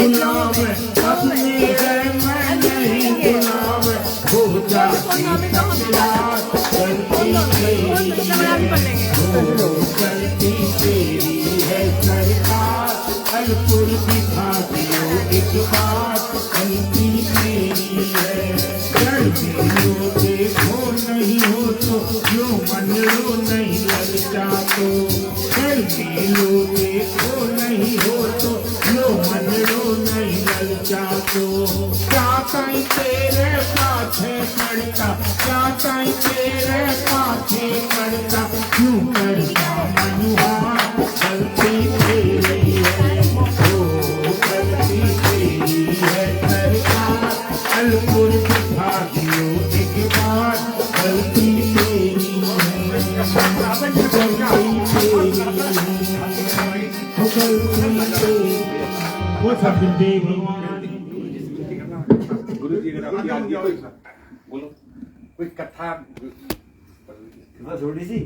बुलावे, अपनी है मैं नहीं बुलावे, हो जाती रात गलती तेरी है, गलती तेरी है सरकार, अलपुर दिखा दियो एक बात, गलती तेरी है। गलती लो देखो नहीं हो तो जो मन लो नहीं लग जातो, गलती लो देखो नहीं हो तो जो मन लो नहीं लग जातो। जाता ही तेरे पाछे पड़ता, जाता ही तेरे पाछे पड़ता, क्यों करता मनुआ, गलती तेरी है, ओ गलती तेरी है सरकार, अलपुर दिखा दियो एक बार, गलती तेरी है, गलती तेरी है, गलती तेरी। वो सब देवी गुरु जी अगर आपकी आज्ञा हो बोलो कोई कथा थोड़ी सी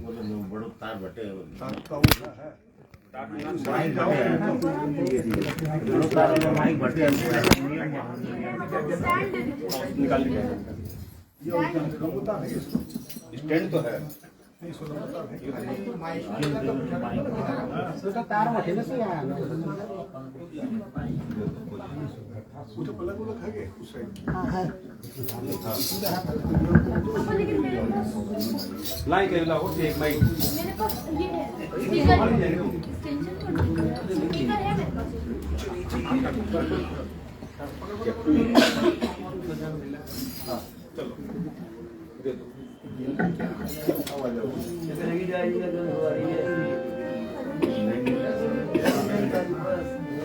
बोलो जो बड़ो तार बटे माइक बटे माइक बटे निकाल स्टैंड तो है तार में ठेले से आया हाँ है लाइक है ला हो एक माइक मेरे पास ये है स्पीकर है मेरे पास चलो दे दो लगी जाएगी तो हो रही है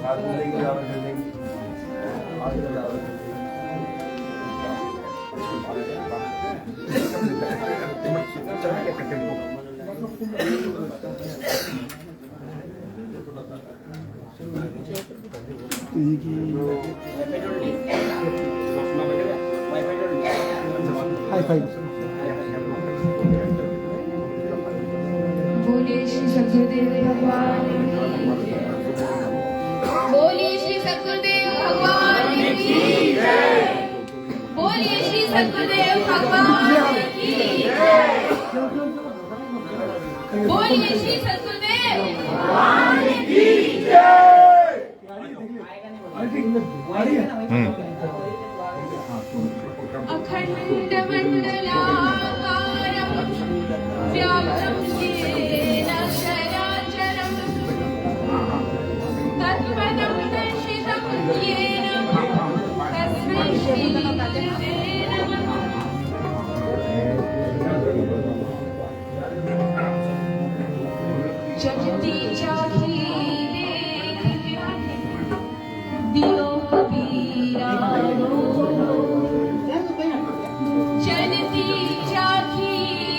बात बोलेंगे आवाज देंगे आगे हाई फाई बोलिए श्री सद्गुरुदेव भगवान की बोलिए श्री सद्गुरुदेव भगवान की बोलिए श्री सद्गुरुदेव भगवान की बोलिए श्री सद्गुरुदेव भगवान की अखंड मंडलाकारं व्याप्तं येन चराचरं तत्पदं दर्शितं येन तस्मै श्री गुरवे नमः। जगती चाही दियो कबीरा चलती चाखी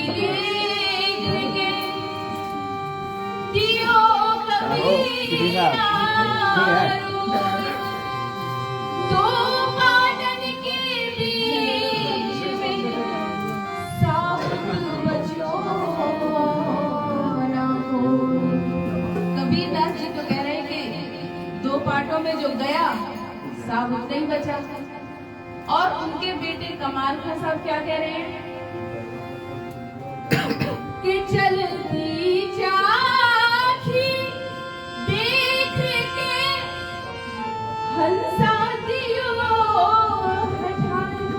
देख के दियो कबीरा दो पाटन के बीच में साबुत बचो ना हो। कबीरदास जी तो कह रहे हैं कि दो पाटों में जो गया साबुत नहीं बचा। और उनके बेटे कमाल खां साहब क्या कह रहे हैं कि चलती चाखी देख के हंसा दियो हठाना,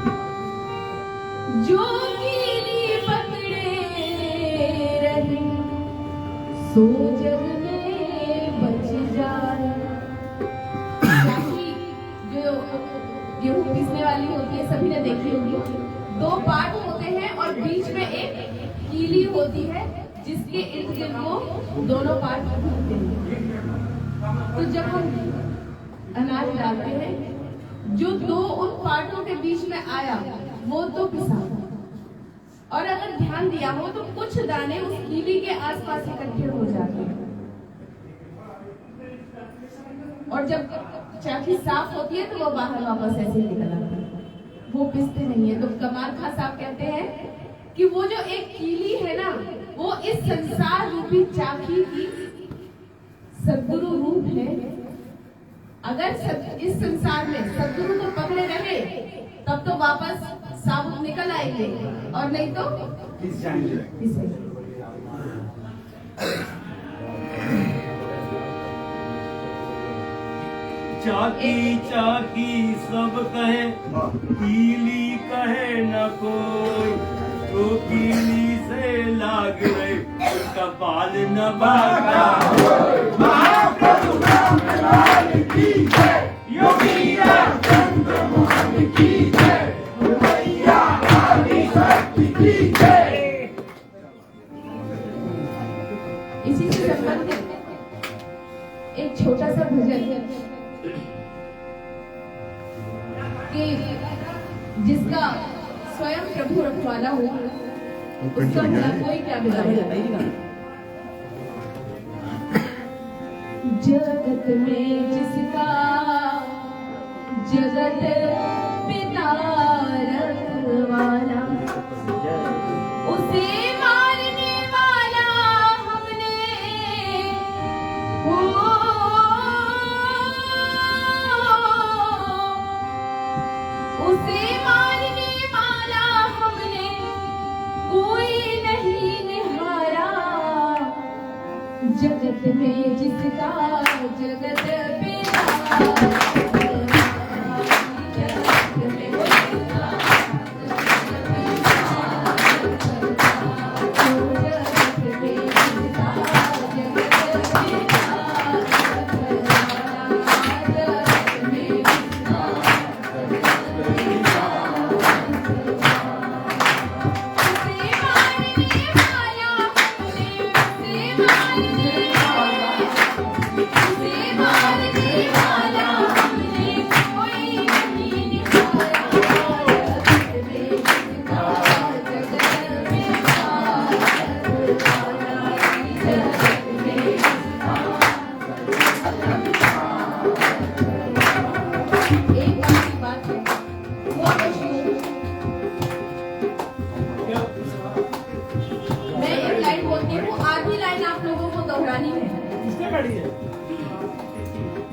जो कीली पकड़े रहे सो जग में बच जाए। जो गेहूं पीसने वाली होती है सभी ने देखी होगी, दो पार्ट होते हैं और बीच में एक कीली होती है जिसके इर्द गिर्द वो दोनों पार्ट घूमते हैं। तो जब हम अनाज डालते हैं जो दो उन पार्टों के बीच में आया वो तो पिसा, और अगर ध्यान दिया हो तो कुछ दाने उस कीली के आसपास इकट्ठे हो जाते हैं। और जब चाकी साफ होती है तो वो बाहर वापस ऐसे ही निकल आती है, वो पिसते नहीं है। तो कमाल खां साहब कहते हैं कि वो जो एक कीली है ना, वो इस संसार रूपी चाकी की सद्गुरु रूप है। अगर इस संसार में सदगुरु को पकड़े रहे तब तो वापस साबुत निकल आएंगे, और नहीं तो इसे चाकी चाकी सब कहे, कीली कहे न कोई, तो कीली से लाग रहे उसका बाल न बाका। महाप्रभु रामलाल की जय, योगी चंद्रमोहन की जय, मैया आदि शक्ति की जय। इसी से संबंधित एक छोटा सा भजन कि जिसका स्वयं प्रभु रखवाला हो उसका भला कोई क्या बिगाड़ेगा। जगत में जिसका जगत पिता रखवाला, उसे मारने वाला हमने हो, उसे मारने वाला हमने कोई नहीं निहारा। जगत में जिसका जगत पिता,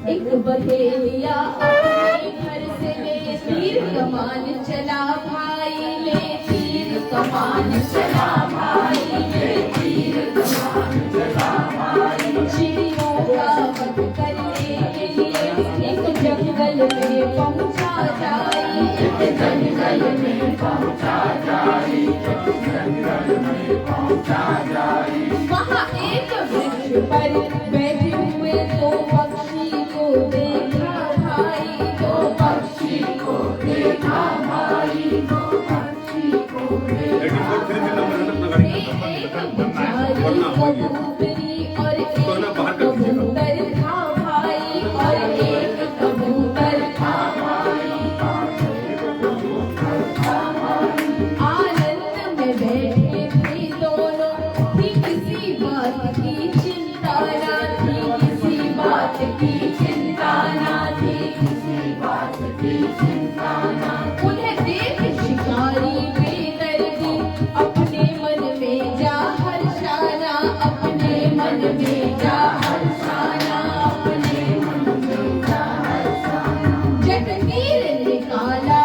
एक बहेलिया अपने घर से ले तीर कमान चला भाई, ले तीर कमान चला भाई, ले तीर कमान चला भाई। चिड़ियों का वध करने के लिए एक जंगल में पहुंचा जाई, एक जंगल में पहुंचा जाई, एक जंगल में पहुंचा जाई। वहाँ एक वृक्ष पर बैठे हुए दो पक्षी को देखा भाई, दो पक्षी को देखा भाई, दो पक्षी को देखा भाई। एक कबूतरी और एक कबूतर था भाई, और एक कबूतर था भाई। आनंद में बैठे थे दोनों, थी किसी बात की चिंता ना थी, किसी बात की चिंता ना थी, किसी बात की चिंता ना। उन्हें देख शिकारी बेदर्दी अपने मन में जा हर्षाना, अपने मन में जा हर्षाना, अपने मन में जा हर्षाना। झट तीर निकाला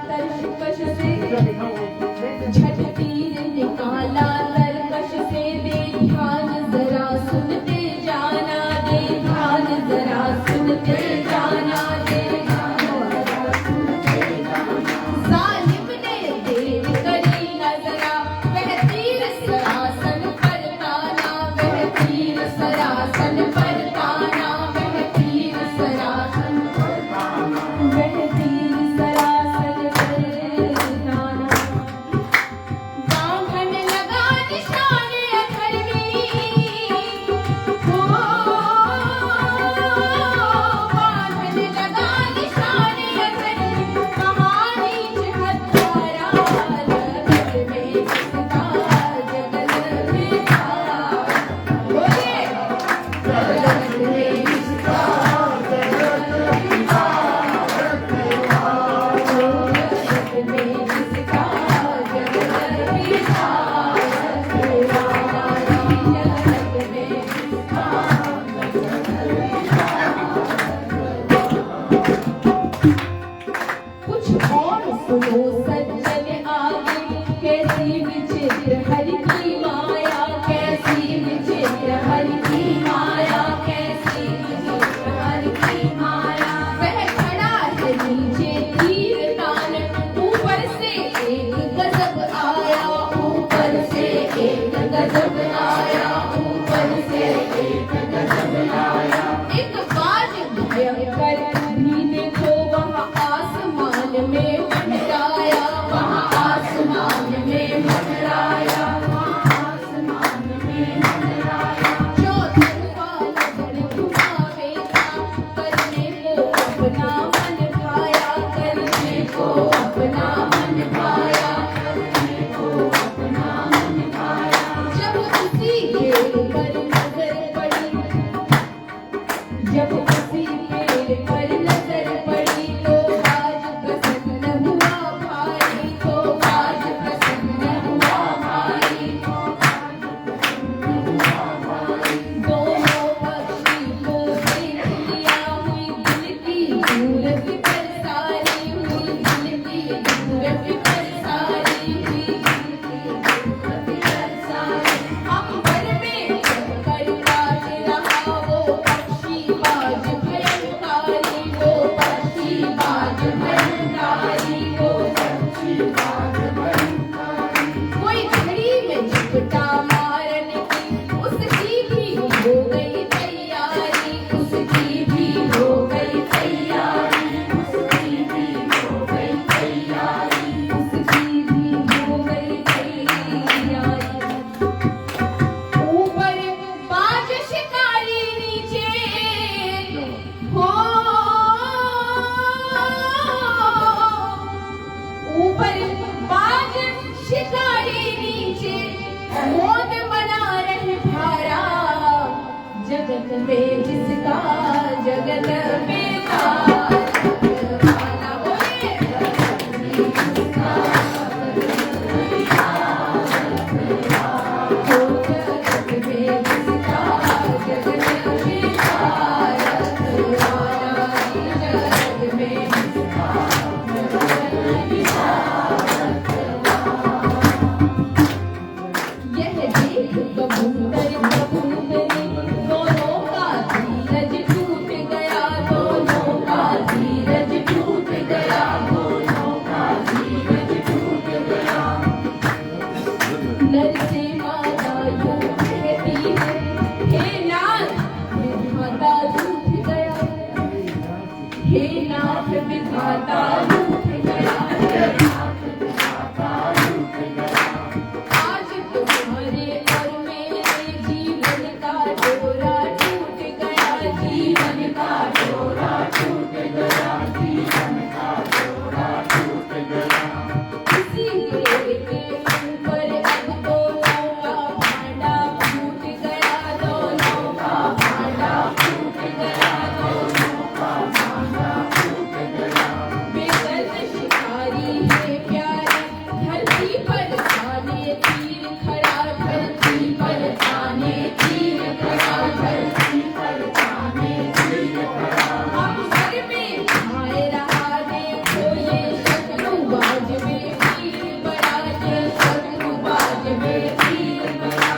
तरकश से, झट तीर निकाला तरकश से, दे ध्यान जरा सुनते जाना, दे ध्यान जरा सुन जब किसी पेड़ पर नजर पड़ी तो आज प्रसन्न हुआ भाई, तो आज प्रसन्न हुआ भाई। दोनों पक्षी को देख लिया, हुई दिल की सूरत पर सारी, हुई दिल की सूरत पर सारी, हुई दिल की सूरत पर सारी। अंबर में चढ़कर काट रहा वो पक्षी बाज भयंकारी, वो पक्षी बाज भयंकारी, वो पक्षी बाज भयंकारी। कोई घड़ी में झपटा मारने की, उसकी भी हो गई तैयारी, उसकी भी हो गई तैयारी, उसकी भी हो गई तैयारी, उसकी भी हो गई तैयारी। ऊपर बाज शिकारी नीचे हो, ऊपर बाज शिकारी नीचे मोद बना रहे भारा। जगत में जिसका जगत में वाला बोले, जगत में जिसका हो, जगत में जिसका जगत में वाला, जगत में जिसका जगत में यह देख कबूतर कबूतरी, दोनों का धीरज टूट गया, दोनों का धीरज टूट गया, दोनों का धीरज टूट गया। नर से माता यूं कहती है, हे नाथ विधाता रूठ गया, हे नाथ विधाता रूठ गया, हे नाथ विधाता रूठ गया। आज तुम्हारे और मेरे जीवन का डोरा टूट गया, जीवन का डोरा टूट गया, जीवन का डोरा टूट गया। किसी के ऊपर अब दोनों का भांडा फूट गया, दोनों का भांडा फूट गया, दोनों का भांडा फूट गया। बेदर्द शिकारी है प्यारे, धरती पर ताने तीर खड़ा, धरती पर ताने तीर खड़ा, धरती पर ताने तीर खड़ा। अंबर में छाए रहा देखो ये शत्रुबाज में तीर बड़ा, ये शत्रुबाज में तीर बड़ा।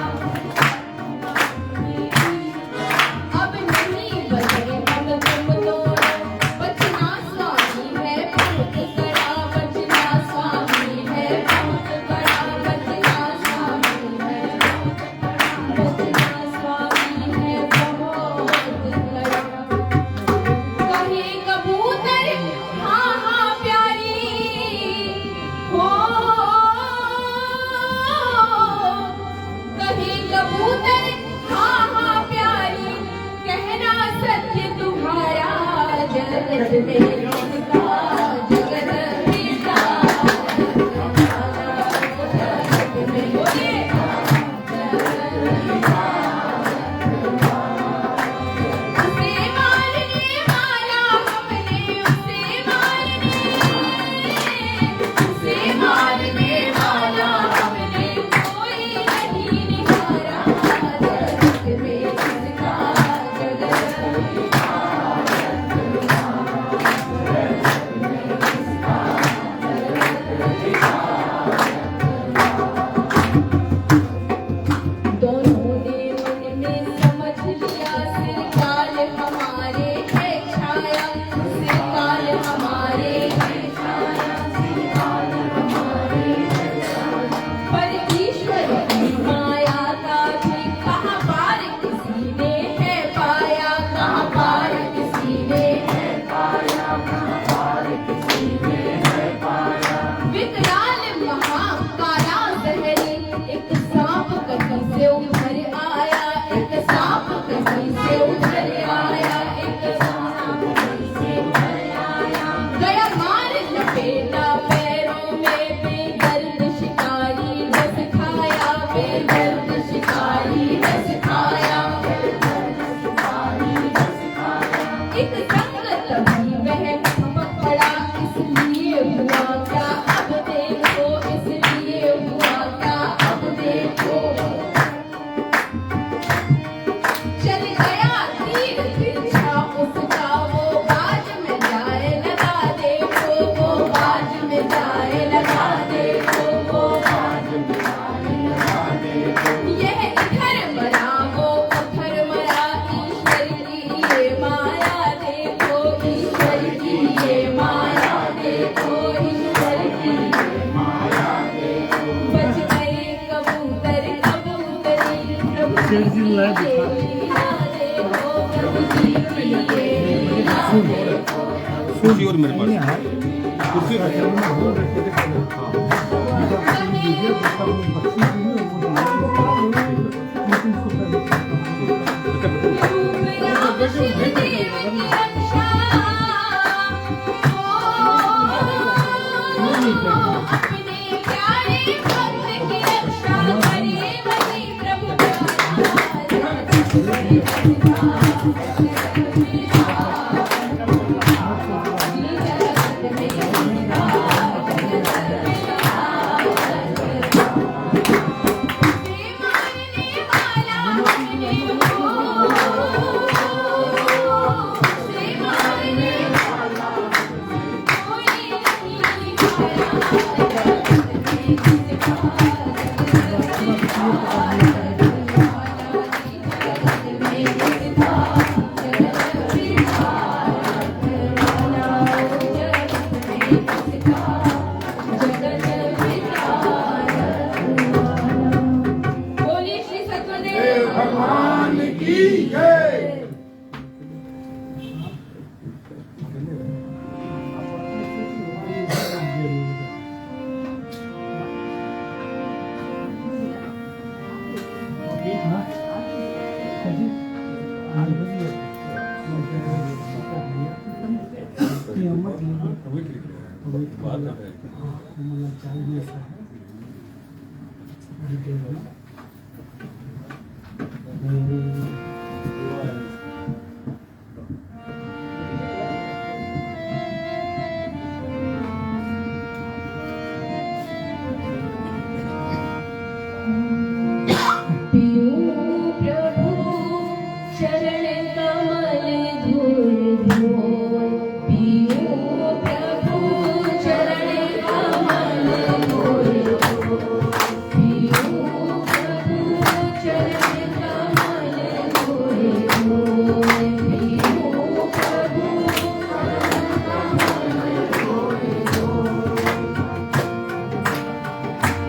अब नहीं बचे हम तुम दोनों, बचना स्वामी है बहुत कड़ा, बचना स्वामी है बहुत कड़ा, बचना स्वामी है बहुत कड़ा, बचना स्वामी है बहुत कड़ा। कहे कबूतर हाँ हाँ प्यारी हो, कहे कबूतर हाँ हाँ प्यारी, कहना सत्य तुम्हारा, जगत में जिसका जगत में जगत में बोले, उसे मारने वाला हमने, उसे मारने वाला हमने कोई नहीं निहारा। जगत में जिसका जगत में कुर्सी और मेरे पास कुर्सी बोलिए श्री सत्यदेव भगवान की जय। प्रभु शरण कमल धूल धोय पियो प्रभु चरण कमल धूल धोय पियो प्रभु चरण कमल धूल धोय पियो प्रभु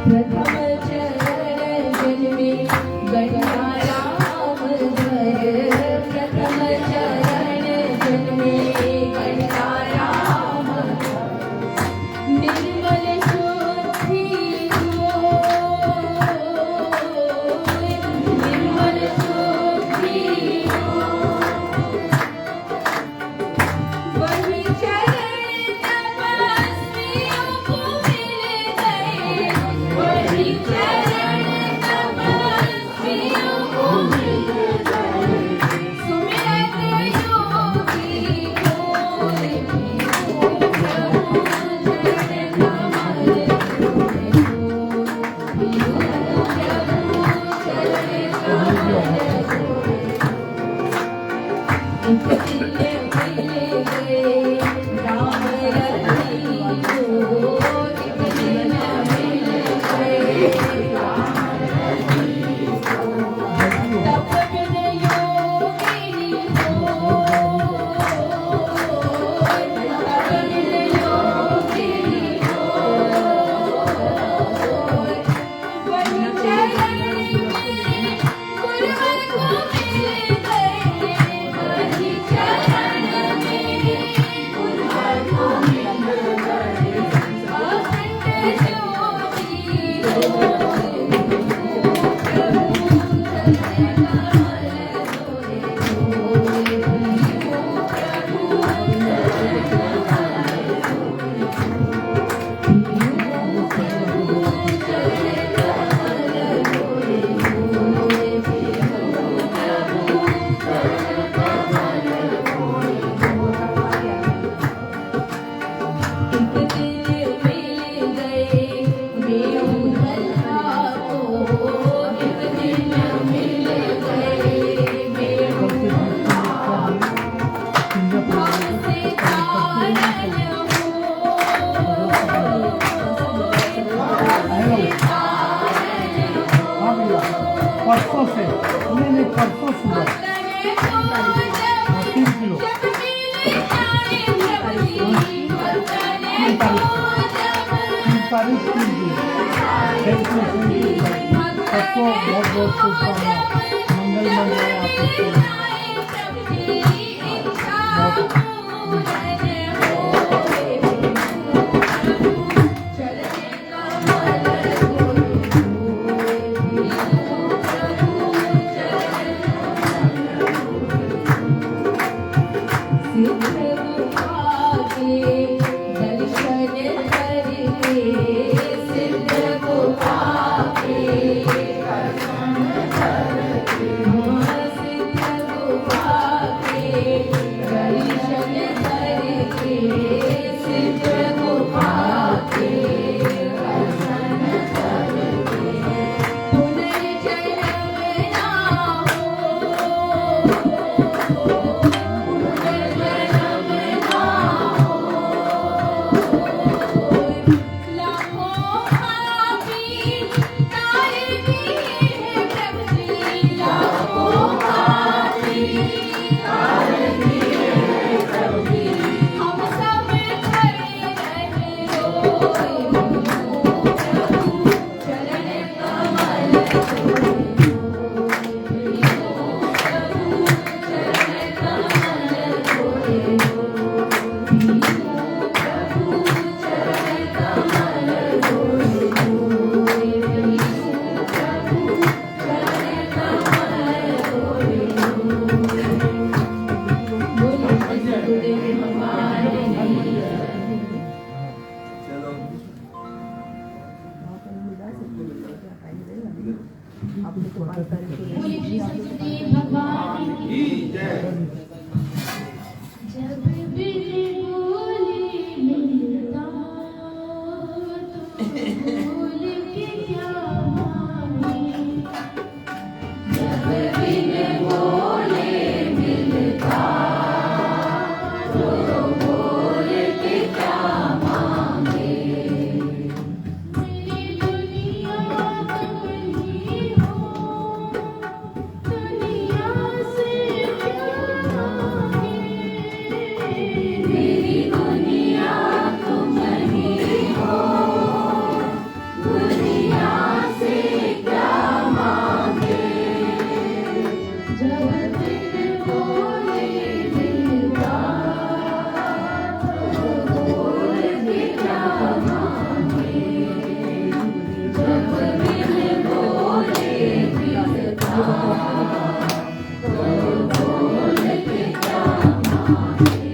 प्रथम चरण जन्मे गणराम धर प्रथम चरण जन्मे गणराम निर्मल शुद्धि निर्मल शुद्धि वही चरण तपस्वियों को मिल गए वही चरण तपस्वियों को मिल गए सुमिरत योगी होए पियो प्रभु चरण कमल धोए पियो प्रभु चरण कमल धोए मिल गए राम रहीमो एक दिन मिल गए तब बिन योगिनी हो तब बिन योगिनी हो वही चरण गुरुवर को मिल गए वही चरण गुरुवर को मिल गए अखंड ज्योति हो परसों से नहीं परसों सुबह 3 किलो तारीख 3 किलो सबको बहुत बहुत शुभकामनाएं मंगल मंगल आपको बोलिए श्री सरस्वती भगवान की जब भी बोली मिलता तो बोल के क्या मांगे जब भी बोले मिलता तो बोल के क्या मांगे मेरी दुनिया बनी हो दुनिया से क्या मांगे मेरी दुनिया तुम ही हो दुनिया से क्या मांगे जब बिन बोले मिलता तो बोल के क्या मांगे जब बिन बोले मिलता तो बोल के क्या मांगे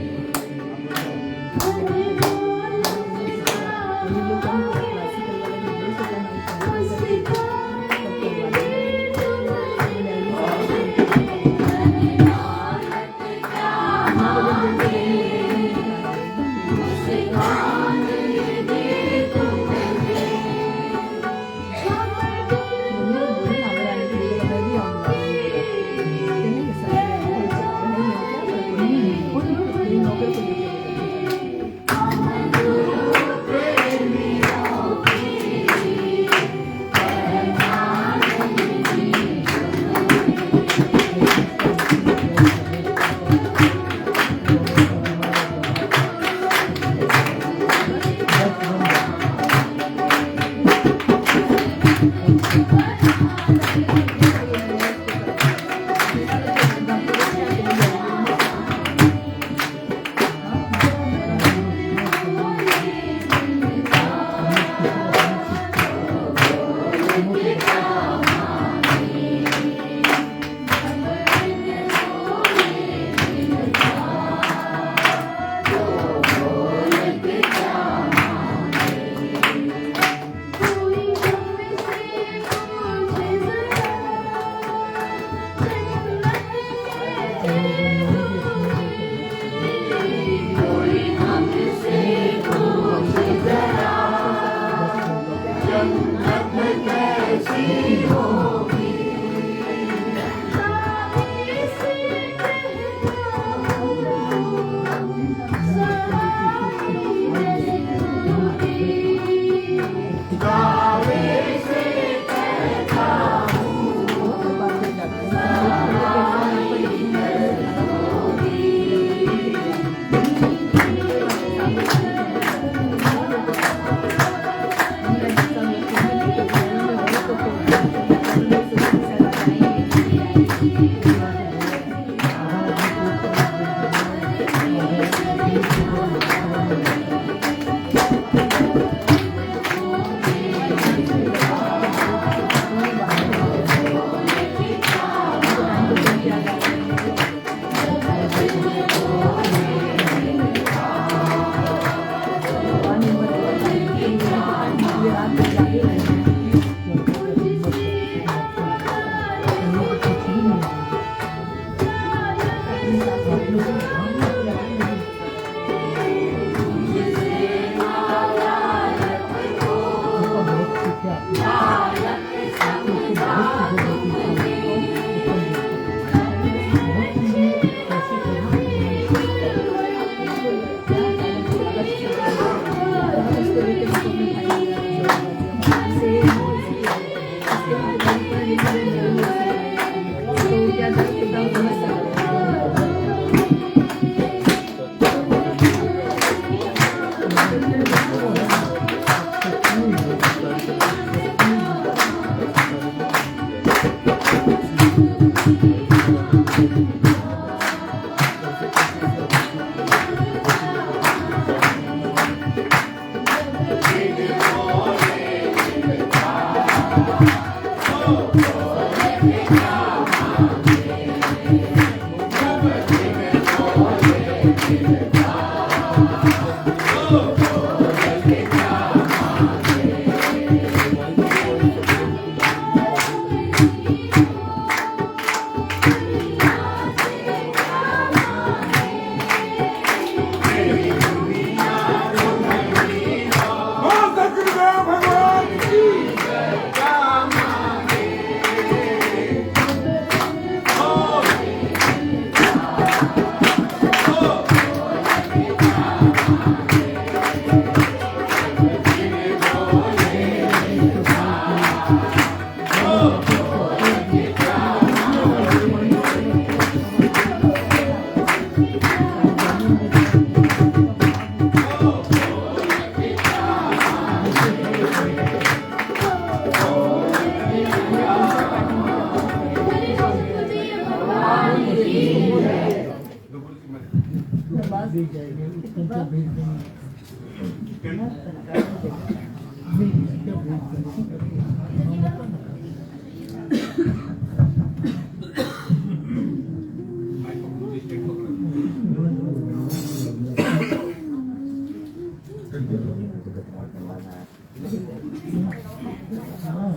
माता दुर्गा भगवान की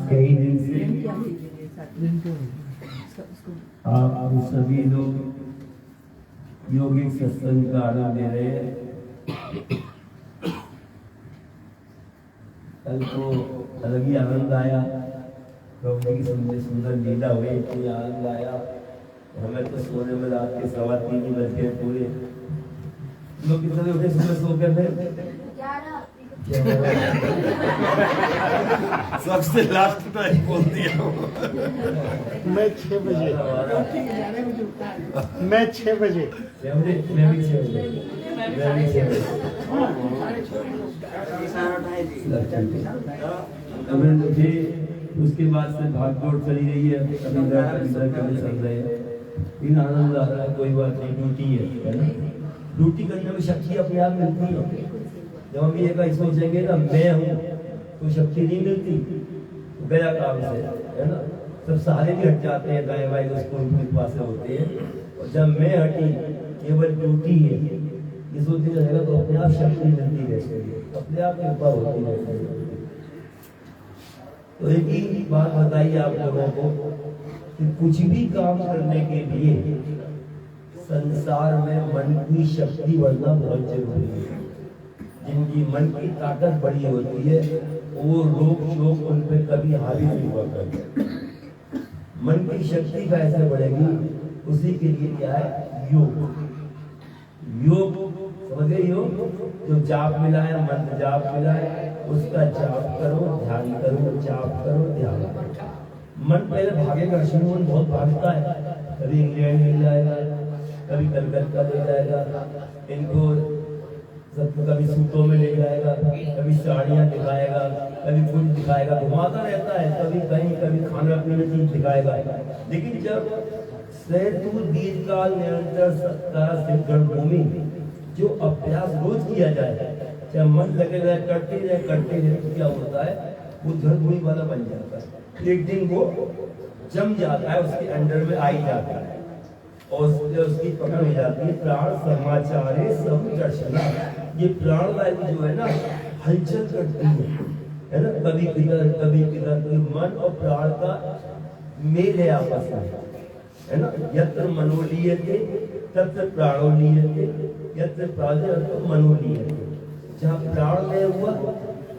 कई दिन से आप सभी लोग योगिक सत्संग का आनंद ले रहे हैं। कल तो अलग ही आनंद आया, प्रभु की सुंदर सुंदर लीला हुई, इतनी आनंद आया। हमें तो सोने में रात के 3:15 बज गए पूरे। लोग कितने उठे सुबह सो के थे? सबसे लास्ट टाइम बोल दिया। मैं 6 बजे मैं 6 बजे मैं भी 6 बजे मुझे उसके बाद से भाग दौड़ चली रही है, कभी चल रहे हैं। इन आनंद आ रहा है, कोई बात नहीं, ड्यूटी है ना। ड्यूटी करने में शक्ति अपने आप मिलती है। जब हम ये कहीं सोचेंगे ना मैं हूँ तो शक्ति नहीं मिलती, गया काम से, है ना। सब सहारे भी हट जाते हैं, गाय वाय उसको उनके पास से होते हैं। और जब मैं हटी, केवल ड्यूटी है, ये सोचने रहेगा तो अपने आप शक्ति मिलती रहती है, अपने आप कृपा होती रहती है। तो एक ही बात बताइए आप लोगों को कि कुछ भी काम करने के लिए संसार में मन की शक्ति बढ़ना बहुत जरूरी है। जिनकी मन की ताकत बड़ी होती है वो रोग शोक उन पे कभी हावी नहीं हुआ करते। मन की शक्ति कैसे बढ़ेगी, उसी के लिए क्या है, योग। योग समझे, योग जो जाप मिला है, मंत्र जाप मिला है, उसका जाप करो, ध्यान करो, जाप करो, ध्यान करो। मन पहले भागेगा, मन बहुत भागता है, कभी इंग्लैंड मिल जाएगा, कभी कलकत्ता ले जाएगा, इनको सबको कभी सूटों में ले जाएगा, कभी साड़ियाँ दिखाएगा, कभी कुछ दिखाएगा, घुमाता रहता है, कभी कहीं कभी खाना पीने की दिखाएगा। लेकिन जब सेतु दीर्घकाल निरंतर सत्ता सिद्धगण भूमि जो अभ्यास रोज किया जाए, चाहे मन लगे रहे करते रहे तो क्या होता है, वो धड़धुई वाला बन जाता है। एक दिन वो जम जाता है, उसके अंडर में आई जाता है और उसकी पकड़ हो जाती है। प्राण समाचारे सब दर्शना, ये प्राण वायु जो है ना हलचल करती है ना, कभी किधर कभी किधर। तो मन और प्राण का मेल है आपस में, है ना। यत्र मनोलीयते तत्र प्राणोलीयते, यत्र प्राण मनोलीयते। जहाँ प्राण में हुआ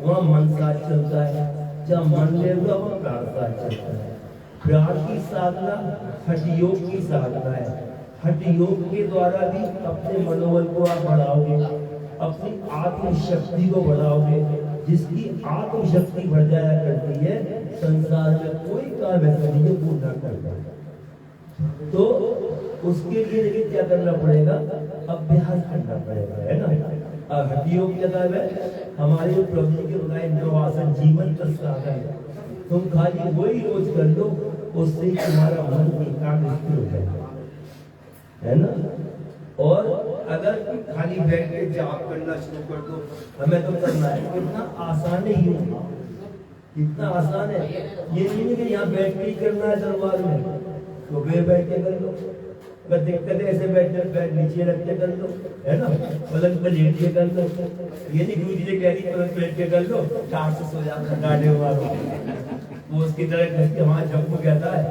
वहाँ मन साथ चलता है, जहाँ मन में हुआ वहाँ प्राण साथ चलता है। प्राण की साधना हठ योग की साधना है। हठ योग के द्वारा भी अपने मनोबल को आप बढ़ाओगे, अपनी आत्मशक्ति को बढ़ाओगे। जिसकी आत्मशक्ति बढ़ जाया करती है, संसार में कोई काम ऐसा नहीं है वो ना करता। तो उसके लिए लेकिन क्या करना पड़ेगा, अभ्यास करना पड़ेगा, है ना। हठ योग क्या है, हमारे प्रभु के बनाए नवासन जीवन का साधन। तुम खाली वही रोज कर लो, उससे तुम्हारा मन एकाग्र हो जाएगा, है ना। और अगर खाली बैठ के जाप करना शुरू कर दो, हमें तो करना है, कितना आसान है योग, कितना आसान है। ये नहीं है कि यहाँ बैठ के ही करना है दरबार में, तो वे बैठ के कर लो, अगर दिक्कत है ऐसे बैठ नीचे रख के कर लो, है ना, पलंग पर लेट के कर लो। ये नहीं गुरु जी ने कह दी पलंग पर लेट के कर लो, 4 से सो जाकर डांटे मारो। वो उसकी तरह घर के वहां जब वो कहता है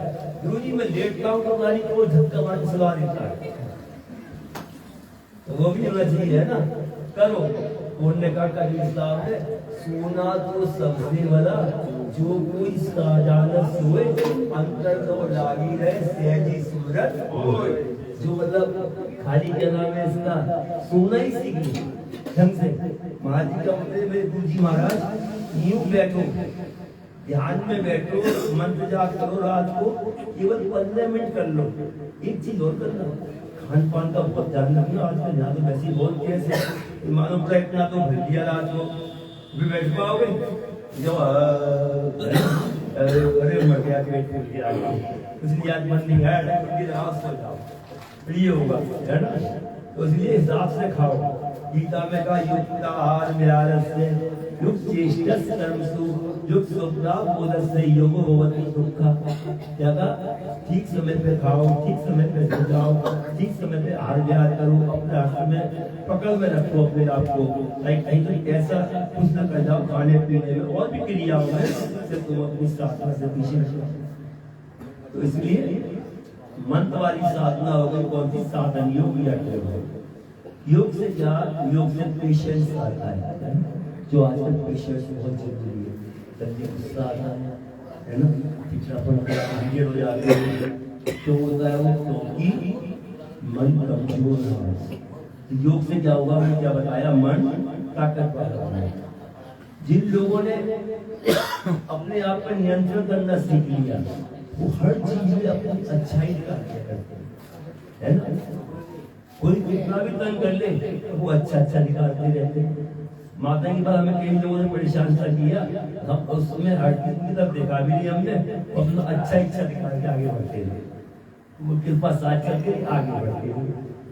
गुरु जी मैं लेटता हूँ तो हमारी को झटका मार के सुला देता है, तो वो भी होना चाहिए, है ना। करो बोलने का इस्लाम है, सोना तो सबसे वाला जो कोई साजाना सोए अंतर तो लागी रहे सहजी सूरत होए। जो मतलब खाली क्या नाम है इसका, सोना ही सीख ढंग से। महाराज जी का मतलब मेरे गुरु जी महाराज यूं बैठो, ध्यान में बैठो, मंत्र जाप करो, रात को केवल 15 मिनट कर लो। एक चीज और करना, खान पान का बहुत ध्यान रखना। आजकल यहाँ तो वैसे बहुत कैसे मानो पूरा इतना तो भर दिया, रात को भी बैठ पाओगे जो अरे मर गया पेट फूल गया, इसलिए आज मन नहीं है रात सो जाओ, ये होगा, है ना। तो इसलिए हिसाब से खाओ। गीता में कहा युक्त आहार मिलारस से युक्त चेष्टस कर्मसु युक्त स्वप्ना बोधस्य योगो भवति दुःखा। क्या कहा, ठीक समय पे खाओ, ठीक समय पे सो जाओ, ठीक समय पे आहार विहार करो, अपने हाथ में पकड़ में रखो अपने आप को, कहीं तो ऐसा कुछ न कर जाओ खाने पीने में और भी क्रियाओं में से तुम अपनी साधना से पीछे हटो। तो इसलिए मंत्र वाली साधना हो गई कौन सी, साधन योग या योग से क्या, योग से पेशेंस आता है, जो आजकल पेशेंस बहुत जरूरी है। जल्दी गुस्सा आता है ना, पिछड़ापन हो जाते हैं, तो होता है वो क्योंकि मन कमजोर है। योग से क्या होगा, मैंने क्या बताया, मन ताकत वाला होना है। जिन लोगों ने अपने आप पर नियंत्रण करना सीख लिया वो हर चीज में अपनी अच्छाई करते हैं, है ना। कोई कितना भी तंग कर ले वो अच्छा निकालते रहते हैं। माता की बात हमें कई लोगों ने परेशान सा किया, हम उस समय हर चीज की तरफ देखा भी नहीं हमने, अपना अच्छा निकाल के आगे बढ़ते रहे, वो कृपा साथ चलते आगे बढ़ते रहे।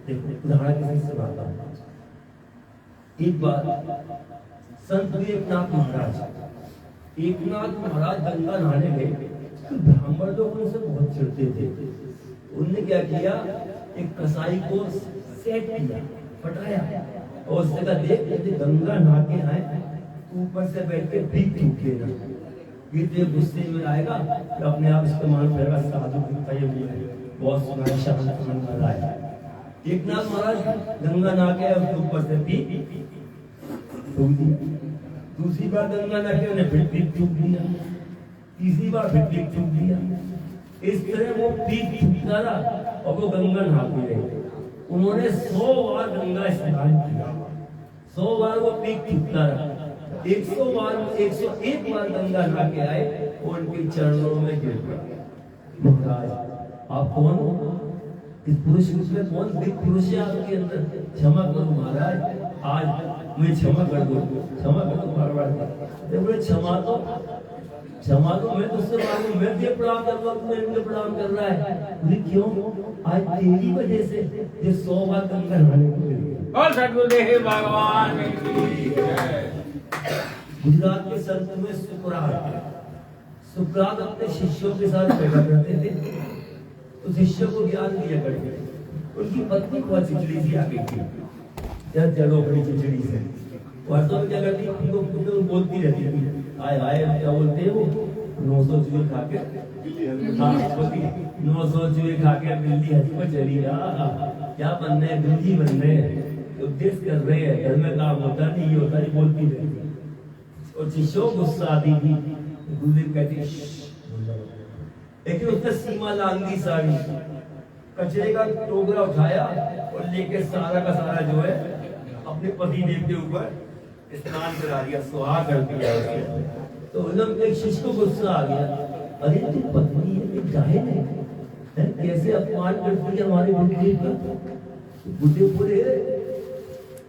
देखो उदाहरण किसी सुनाता हूँ। एक बार संत एकनाथ महाराज गंगा नहाने गए, तो ब्राह्मण लोग उनसे बहुत चिढ़ते थे। उनने क्या किया, एक कसाई को सेट किया, पटाया और उसने कहा देख यदि गंगा नहा के आए ऊपर से बैठ के भीख थूके ना, ये तो गुस्से में आएगा तो अपने आप इस्तेमाल करेगा, साधु बहुत सुना शांत मन कर रहा है। एकनाथ महाराज गंगा नहा के ऊपर से भीख थूक दी, दूसरी बार गंगा नहा के उन्हें फिर भीख थूक दिया, तीसरी बार फिर भीख थूक दिया। इस तरह वो भीख थूकता रहा और वो गंगा नहाते रहे। उन्होंने 100 बार गंगा स्नान किया, 100 बार वो भीख थूकता रहा, 101 बार गंगा नहा के आए और उनके चरणों में गिर पड़े। महाराज आप कौन हो, इस पुरुष में कौन दिव्य पुरुष है आपके अंदर, क्षमा करो महाराज, आज मुझे क्षमा कर दो, क्षमा कर दो बार-बार। बोले क्षमा तो मैं तुझसे मांगू, मैं तुझे प्रणाम कर रहा हूँ, तू मुझे प्रणाम कर रहा है, बोले क्यों, आज तेरी वजह से ये 100 बार गंगा नहाने को मिली। और सद्गुरुदेव भगवान की जय। गुजरात के संत में सुकरात अपने शिष्यों के साथ बैठा करते थे, तो शिष्यों को ज्ञान दिया करते थे। उनकी पत्नी बहुत चिड़चिड़ी सी आ गई थी, यार चलो अपनी चिड़चिड़ी से वास्तव में क्या करती, उनको बोलती रहती थी, आए आए क्या बोलते हैं वो 900 चूहे खा के, हाँ 900 चूहे खा के बिल्ली हंस पर चली, क्या बन रहे हैं, बिल्ली बन रहे हैं, उपदेश कर रहे हैं, घर में काम होता नहीं, ये होता नहीं, बोलती रहती। और शिष्यों गुस्सा आती थी, गुरुदेव कहते लेकिन उसने सीमा लांग दी सारी, कचरे का टोकरा उठाया और लेके सारा का सारा जो है अपने पति देव के ऊपर स्नान करा दिया, सुहा कर दिया। तो मतलब एक शिष्य को गुस्सा आ गया, अरे तू पत्नी है, एक जाहिल है, कैसे अपमान करती है हमारे गुरुदेव का, बुद्धि पूरे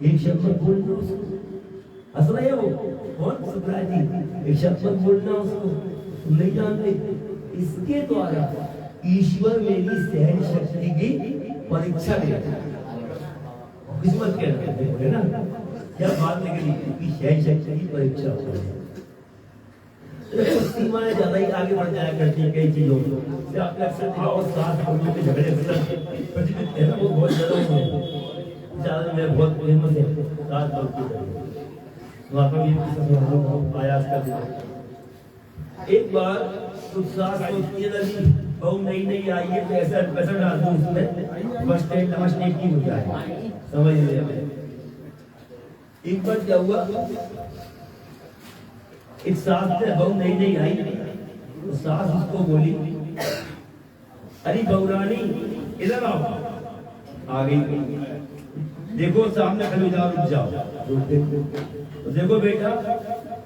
एक शब्द बोलना उसको, हंस रहे हो कौन सुखराज जी, एक शब्द बोलना उसको तुम नहीं जानते, इसके द्वारा ईश्वर मेरी सहन शक्ति की परीक्षा लेता है। किस्मत के ना क्या बात निकली कि सहन शक्ति की परीक्षा हो रही है। कुछ सीमाएं ज्यादा ही आगे बढ़ जाया करती है कई चीजों में। जैसे आपने अक्सर देखा और साथ बंदों के झगड़े अक्सर प्रचलित है ना, वो बहुत ज्यादा है, ज्यादा में बहुत फेमस है साथ बंद के झगड़े। वहाँ पर भी आयास कर दिया। एक बार तो सास सोचती है कि बहू नई नई आई है तो ऐसा पैसा डाल दूं उसमें फर्स्ट एड नमस्ते की हो जाए, समझ लिया। एक बार क्या हुआ, एक सास से बहू नई नई आई तो सास उसको बोली, अरे बहुरानी इधर आओ। आ गई, देखो सामने खड़े जाओ, रुक जाओ। तो देखो बेटा,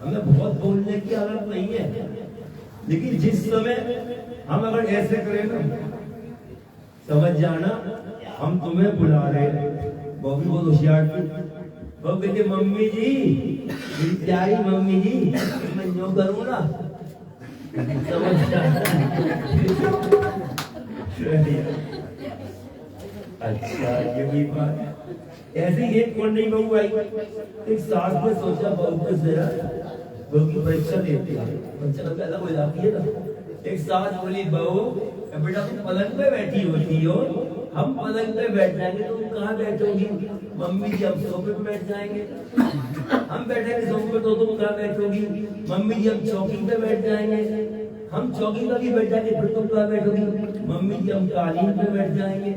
हमें बहुत बोलने की आदत नहीं है, लेकिन जिस समय हम अगर ऐसे करें ना, समझ जाना हम तुम्हें बुला रहे हैं। बहू बहुत होशियार थी, बहू कहती मम्मी जी, मेरी प्यारी मम्मी जी, मैं यूं करूँ ना, समझ अच्छा ये भी बात। ऐसे ही एक कौन नहीं बहू आई, एक सास ने सोचा बहू को जरा बहू की परीक्षा लेते हैं, परीक्षा अलग हो जाती है ना। एक सास बोली, बहू बेटा तुम पलंग पे बैठी होती हो, हम पलंग पे बैठ जाएंगे तो तुम कहाँ बैठोगी? मम्मी जी हम सोफे पे बैठ जाएंगे। हम बैठेंगे सोफे पे तो तुम कहाँ बैठोगी? मम्मी जी हम चौकी पे बैठ जाएंगे। हम चौकी पे भी बैठ जाएंगे, फिर तुम कहाँ बैठोगी? मम्मी जी हम कालीन पे बैठ जाएंगे।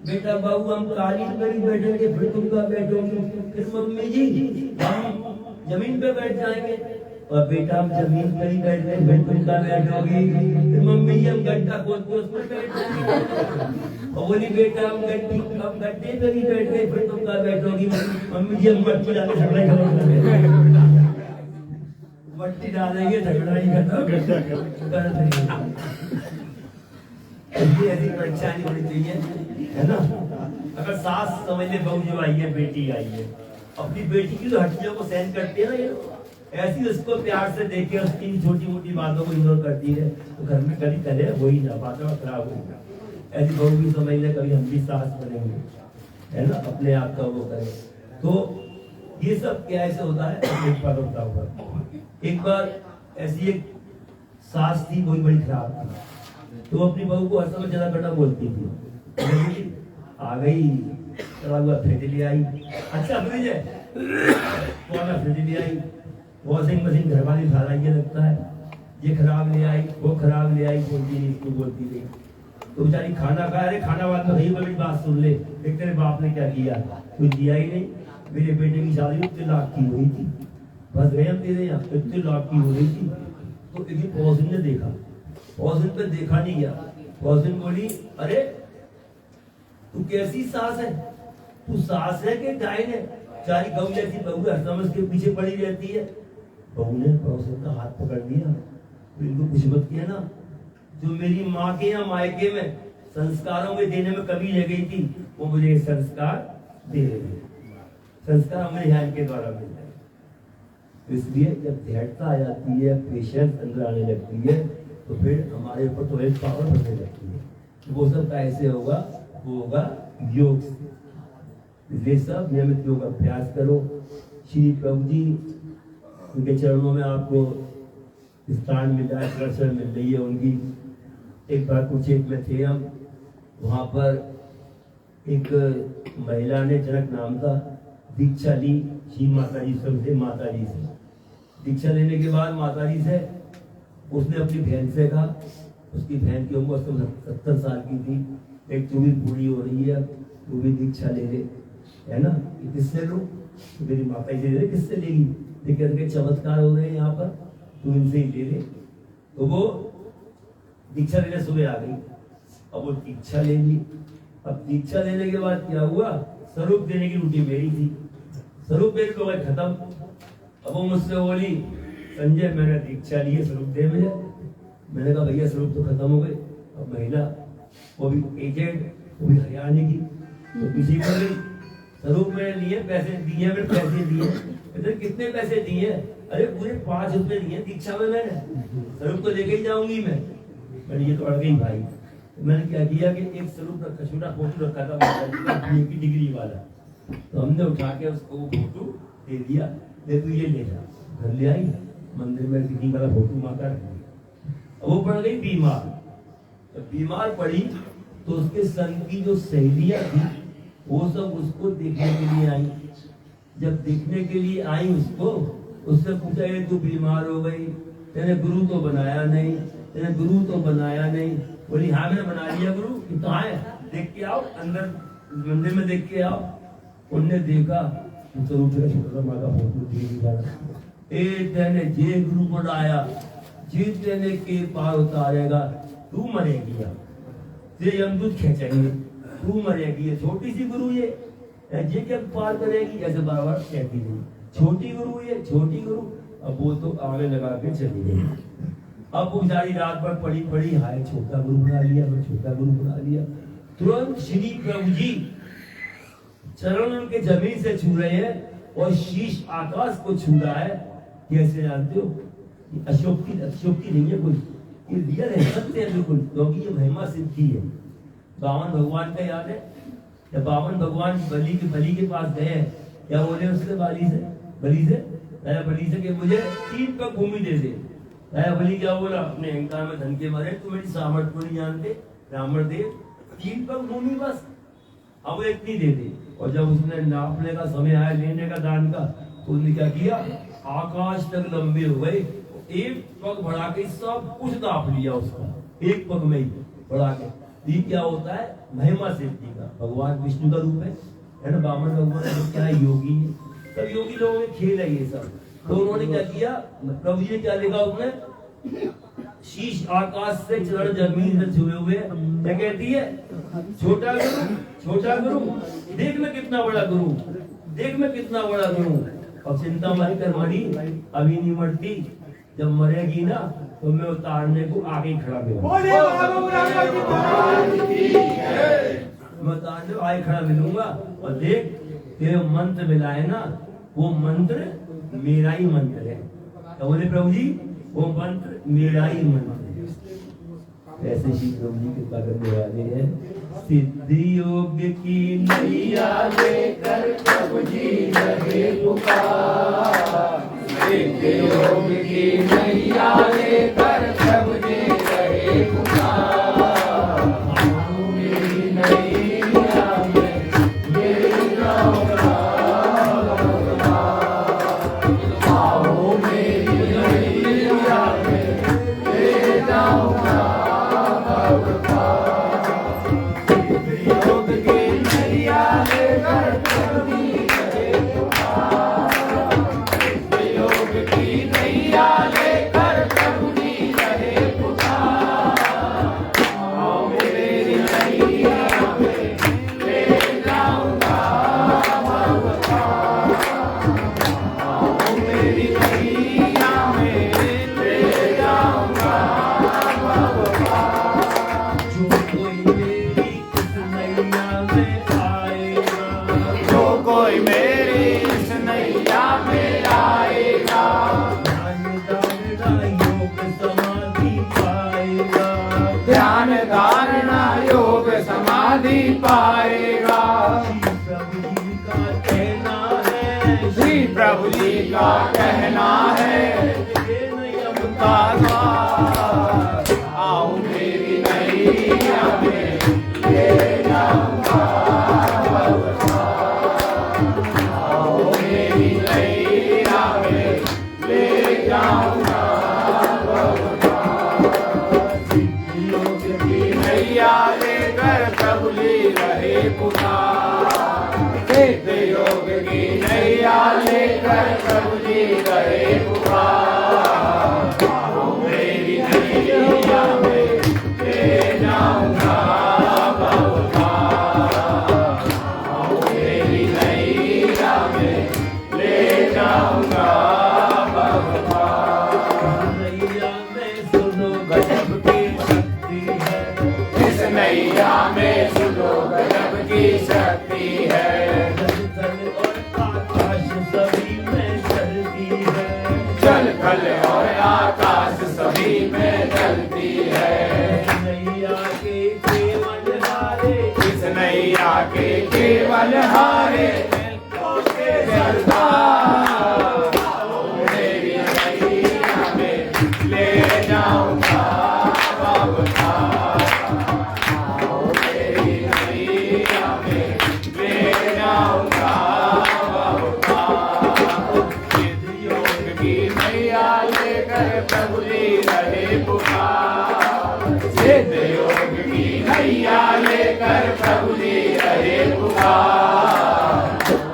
बेटा बहू हम कालीन पे भी बैठेंगे, फिर तुम कहाँ बैठोगी? फिर मम्मी जी हम जमीन पे बैठ जाएंगे। और बेटा हम जमीन पर ही बैठ गए, फिर तुम कहाँ बैठोगी? फिर मम्मी जी हम गड्ढा खोद के उसमें बैठ जाएंगे। और बोली बेटा हम गड्ढे पे भी बैठ गए, फिर तुम कहाँ बैठोगी? मम्मी जी हम मट्टी डाले झगड़ा करेंगे, मट्टी डालेंगे झगड़ा ही करना। ऐसी परीक्षा नहीं होनी चाहिए, है ना। अगर सास समझ ले बहू जो आई है, बेटी आई है, अपनी बेटी की जो हड्डियों को सहन करती है ना, ये ऐसी उसको प्यार से देखे, उसकी छोटी मोटी बातों को इग्नोर करती है, तो घर में कभी करे वही ना, बातों का खराब होगा। ऐसी बहू भी समझ ले, कभी हम भी सास बनेंगे, है ना, अपने आप का वो करें। तो ये सब क्या ऐसे होता है, एक बार होता होगा। एक बार ऐसी एक सास थी, बहुत बड़ी खराब थी, तो अपनी बहू को हर समय ज्यादा कटा बोलती थी। आ गई चला हुआ फ्रिज ले आई, अच्छा फ्रिज है, फ्रिज ले आई, वॉशिंग मशीन घर वाली घर आई लगता है, ये खराब ले आई, वो खराब ले आई, बोलती नहीं, इसको बोलती नहीं। तो बेचारी खाना खा रहे, खाना वाला तो भाई बड़ी बात सुन ले, देख तेरे बाप ने क्या किया, कुछ दिया ही नहीं। मेरे बेटे की शादी 3 लाख की हुई थी, बस गए हम तेरे यहाँ, 3 लाख की हो रही थी। तो एक दिन पौसिन ने देखा, पौसिन पे देखा नहीं गया। पौसिन बोली, अरे तू कैसी सास है, तू सास है कि गाय है? चारी गऊ जैसी बहू हर समझ के पीछे पड़ी रहती है। बहू ने पौसिन का हाथ पकड़ लिया, तो इनको कुछ मत किया ना, जो मेरी माँ के या मायके में संस्कारों में देने में कमी रह गई थी, वो मुझे संस्कार दे रही है। संस्कार हमें ध्यान के द्वारा मिल जाए। तो इसलिए जब धैर्यता आ जाती है, पेशेंस अंदर आने लगती है, तो फिर हमारे ऊपर तो एक पावर बनने लगती है। तो वो सब कैसे होगा? वो होगा योग से। इसलिए सब नियमित योग अभ्यास करो। श्री प्रभु जी उनके चरणों में आपको स्थान मिल जाए, दर्शन मिल रही है उनकी। एक बार कुरुक्षेत्र में थे हम, वहाँ पर एक महिला ने, जनक नाम था, दीक्षा ली श्री माता जी से, माता जी से दीक्षा लेने के बाद माता जी से उसने अपनी बहन से कहा, उसकी बहन की उम्र 70 साल की थी, एक तू भी बूढ़ी हो रही है, तू भी दीक्षा ले ले, है ना। किससे लूं? तो मेरी माता जी ले, किससे लेगी? लेकिन चमत्कार हो रहे हैं यहाँ पर, तू इनसे ही ले ले। तो वो दीक्षा लेने सुबह आ गई। अब वो दीक्षा ले ली। अब दीक्षा लेने के बाद क्या हुआ, स्वरूप देने की ड्यूटी मेरी थी, स्वरूप मेरी तो खत्म। अब वो मुझसे बोली, संजय मैंने दीक्षा ली है, स्वरूप दे मुझे। मैंने कहा भैया स्वरूप तो खत्म हो गए। अब महिला, वो भी एजेंट, वो भी हरियाणा की, तो किसी को भी स्वरूप मैंने लिए, पैसे दिए, मैंने पैसे दिए। इधर कितने पैसे दिए? अरे पूरे 5 रुपए दिए दीक्षा में मैंने, स्वरूप तो लेके ही जाऊंगी मैं। मैंने ये तो अड़ गई भाई। तो मैंने क्या किया कि एक स्वरूप रखा, छोटा फोटो रखा था माता जी का, बीए की डिग्री वाला। तो हमने उठा के उसको फोटो दे दिया, ले तू ये ले जा। घर ले आई, मंदिर में किसी वाला फोटो माता है। वो पड़ गई बीमार। जब बीमार पड़ी तो उसके सन की जो सहेलियां थी वो सब उसको देखने के लिए आई। जब देखने के लिए आई उससे पूछा, ये तू बीमार हो गई, तेरे गुरु तो बनाया नहीं, तेरे गुरु तो बनाया नहीं। बोली हाँ मैंने बना लिया गुरु, कहाँ है, देख के आओ, अंदर मंदिर में देख के आओ। उनने देखा छोटा माता फोटो तेने जे गुरु बनाया, जे तेने के पार उतारेगा, तू मरेगी। ये यमदूत खेचेंगे, तू मरेगी। ये छोटी सी गुरु ये क्या पार करेगी, ऐसे बार बार कहती रही, छोटी गुरु ये छोटी गुरु। अब वो तो आगे लगा के चली गई। अब वो सारी रात भर पड़ी हाय छोटा गुरु बना लिया, मैं छोटा गुरु बना लिया। तुरंत श्री प्रभु जी चरण उनके जमीन से छू रहे हैं और शीश आकाश को छू रहा है। कैसे जानते हो? अशोक की नहीं है कोई, ये रियल है, सत्य है बिल्कुल, क्योंकि ये महिमा सिद्धि है। बावन भगवान का याद है, जब बावन भगवान बलि के पास गए, क्या बोले उससे बलि से कि मुझे 3 पग भूमि दे दे। बलि क्या बोला, अपने अहंकार में धन के मारे, तुम मेरी सामर्थ्य को नहीं जानते रावण देव, 3 पग भूमि बस, अब इतनी दे दे। और जब उसने नापने का समय आया लेने का दान का, तो उसने क्या किया, आकाश तक लंबे हो गए, 1 पग बढ़ा के सब कुछ नाप लिया उसका, 1 पग में ही बढ़ा के। ये क्या होता है, महिमा सिद्धि का। भगवान विष्णु का रूप है ना, बामन भगवान क्या योगी है, सब योगी लोगों में खेल है ये सब। तो उन्होंने क्या किया, प्रभु जी ने क्या लिखा उसमें, शीश आकाश से चरण जमीन से छुए हुए। क्या कहती है, छोटा गुरु देख मैं कितना बड़ा गुरु, देख मैं कितना बड़ा गुरु। और चिंता मत कर मरी, अभी नहीं मरती, जब मरेगी ना तो मैं उतारने को आगे ही खड़ा मिलूंगा, मैं उतारने को आगे खड़ा मिलूंगा। और देख तेरे मंत्र मिलाए ना, वो मंत्र मेरा ही मंत्र है। तो बोले प्रभु जी वो मंत्र मेरा ही मंत्र है। ऐसे ही प्रभु जी कृपा करने वाले हैं। सिद्धि योग की नैया लेकर प्रभु जी रहे पुकार, सिद्धि योग की नैया लेकर प्रभु जी रहे पुकार। मेरी नैया में ये जाऊंगा आओ, मेरी नैया में ले जाऊंगा योग की नैया लेकर प्रभु जी रहे पुकार, योग की नैया लेकर प्रभु जी रहे पुकार। आओ मेरी नैया में ले जाऊंगा भगवान, आओ मेरी नैया में ले जाऊंगा भगवान। जो कोई मेरी इस नैया में आएगा, जो कोई मेरी इस नैया में आएगा, ध्यान धारणा योग समाधि पाएगा। श्री प्रभु जी का कहना है, आओ मेरी नैया में ले जाऊंगा भगवान, आओ मेरी नैया में ले जाऊंगा भगवान। योग की नैया लेकर प्रभु जी रहे पुकार, सिद्ध योग की नैया लेकर प्रभु जी रहे पुकार। आओ मेरी नैया में ले जाऊंगा भगवान, आओ मेरी नैया में ले जाऊंगा भगवान। नैया में सुनो गजब की शक्ति है, इस नैया में सुनो गजब की शक्ति है। जल थल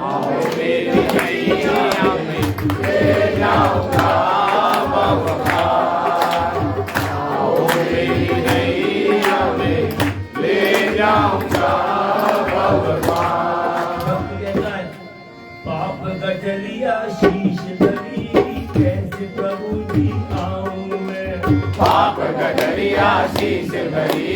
आओ मेरी नैया में ले जाऊंगा भव पार। आओ मेरी नैया में ले जाऊंगा भव पार। भक्त कहता है पाप गठरिया शीश धरी कैसे प्रभु जी आऊं मैं। पाप गठरिया शीश भरी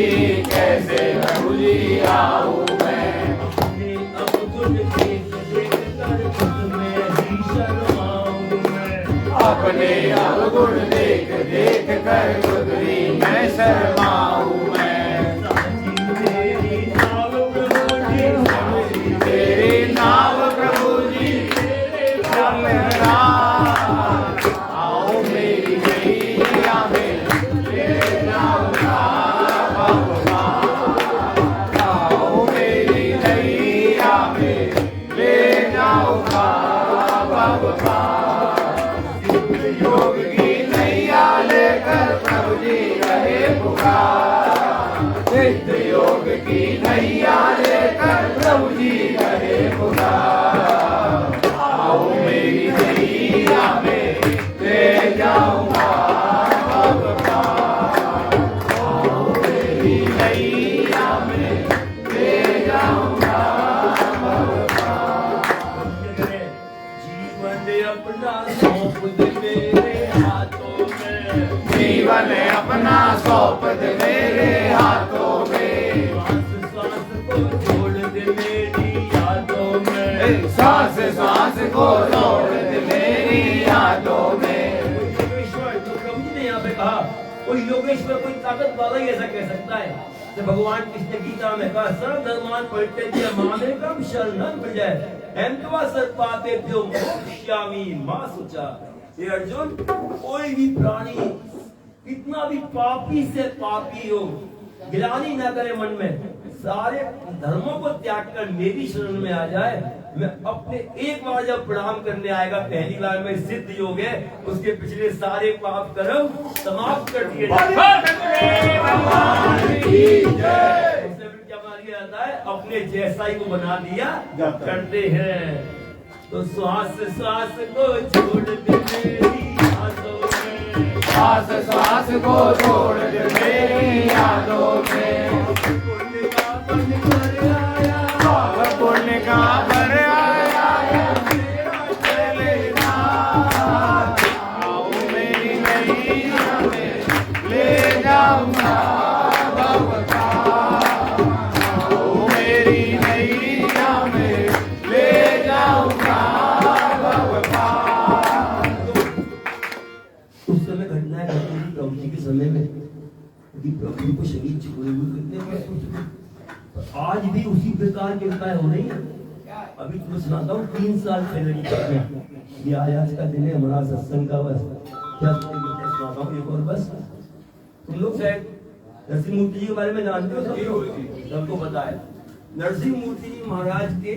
कैसे प्रभु जी आऊं मैं। अपने अवगुण देख देख कर खुद में ही शर्माऊं मैं। अपने अवगुण देख देख कर खुद ही मैं शर्माऊं मैं। साची तेरी नाव प्रभु जी तेरी नाव प्रभु जी मेरा। आओ मेरी नैया में ले जाऊंगा भव पार। आओ मेरी नैया में ले जाऊंगा भव पार। सिद्ध योग की नैया लेकर प्रभु जी रहे पुकार। सिद्ध योग की नैया लेकर प्रभु जी रहे पुकार। आओ मेरी नैया में ले जाऊंगा भव पार। आओ मेरी नैया में ले जाऊंगा भव पार। जीवन अपना सौंप दे मेरे हाथों में। जीवन अपना सौंप दे मेरे हाथों में। श्वास श्वास को छोड़ दे मेरी यादों में। सांस सांस को जोड़ दे मेरी यादों में। योगेश्वर जो प्रभु जी ने यहाँ पे कहा कोई योगेश्वर कोई ताकत वाला ही ऐसा कह सकता है। तो भगवान कृष्ण गीता में कहा सर्व धर्मान परित्यज्य मामेकम शरणं व्रज अहंत्वा सर्वपापेभ्यो मोक्ष्यामि मा शुचा। हे अर्जुन कोई भी प्राणी कितना भी पापी से पापी हो गिलानी ना करे मन में। सारे धर्मों को त्याग कर मेरी शरण में आ जाए। मैं अपने एक बार जब प्रणाम करने आएगा पहली बार में सिद्ध योग है उसके पिछले सारे पाप कर्म समाप्त कर दिए क्या बना दिया जाता है अपने जैसा ही को बना दिया करते हैं। तो श्वास श्वास को छोड़ दे मेरी यादों में। श्वास श्वास को छोड़ दे मेरी यादों में। पुण्य का बन कर आया पुण्य का भर आया मेरा चलेगा। आओ मेरी नैया में ले जाऊंगा भव पार। आओ मेरी नैया में ले जाऊंगा भव पार। उस समय घटनाएं घटती थी प्रभु जी के समय में कि प्रभु को शरीर छोड़े हुए कितने वर्ष हो चुके। आज भी उसी प्रकार की घटनाएं हो रही है। अभी तुम्हें सुनाता हूँ 3 साल पहले की घटना। ये आज का दिन है हमारा सत्संग का। बस क्या सुनाता हूँ एक और बस। तुम लोग शायद नरसिंह मूर्ति जी के बारे में जानते हो सबको पता है। नरसिंह मूर्ति जी महाराज के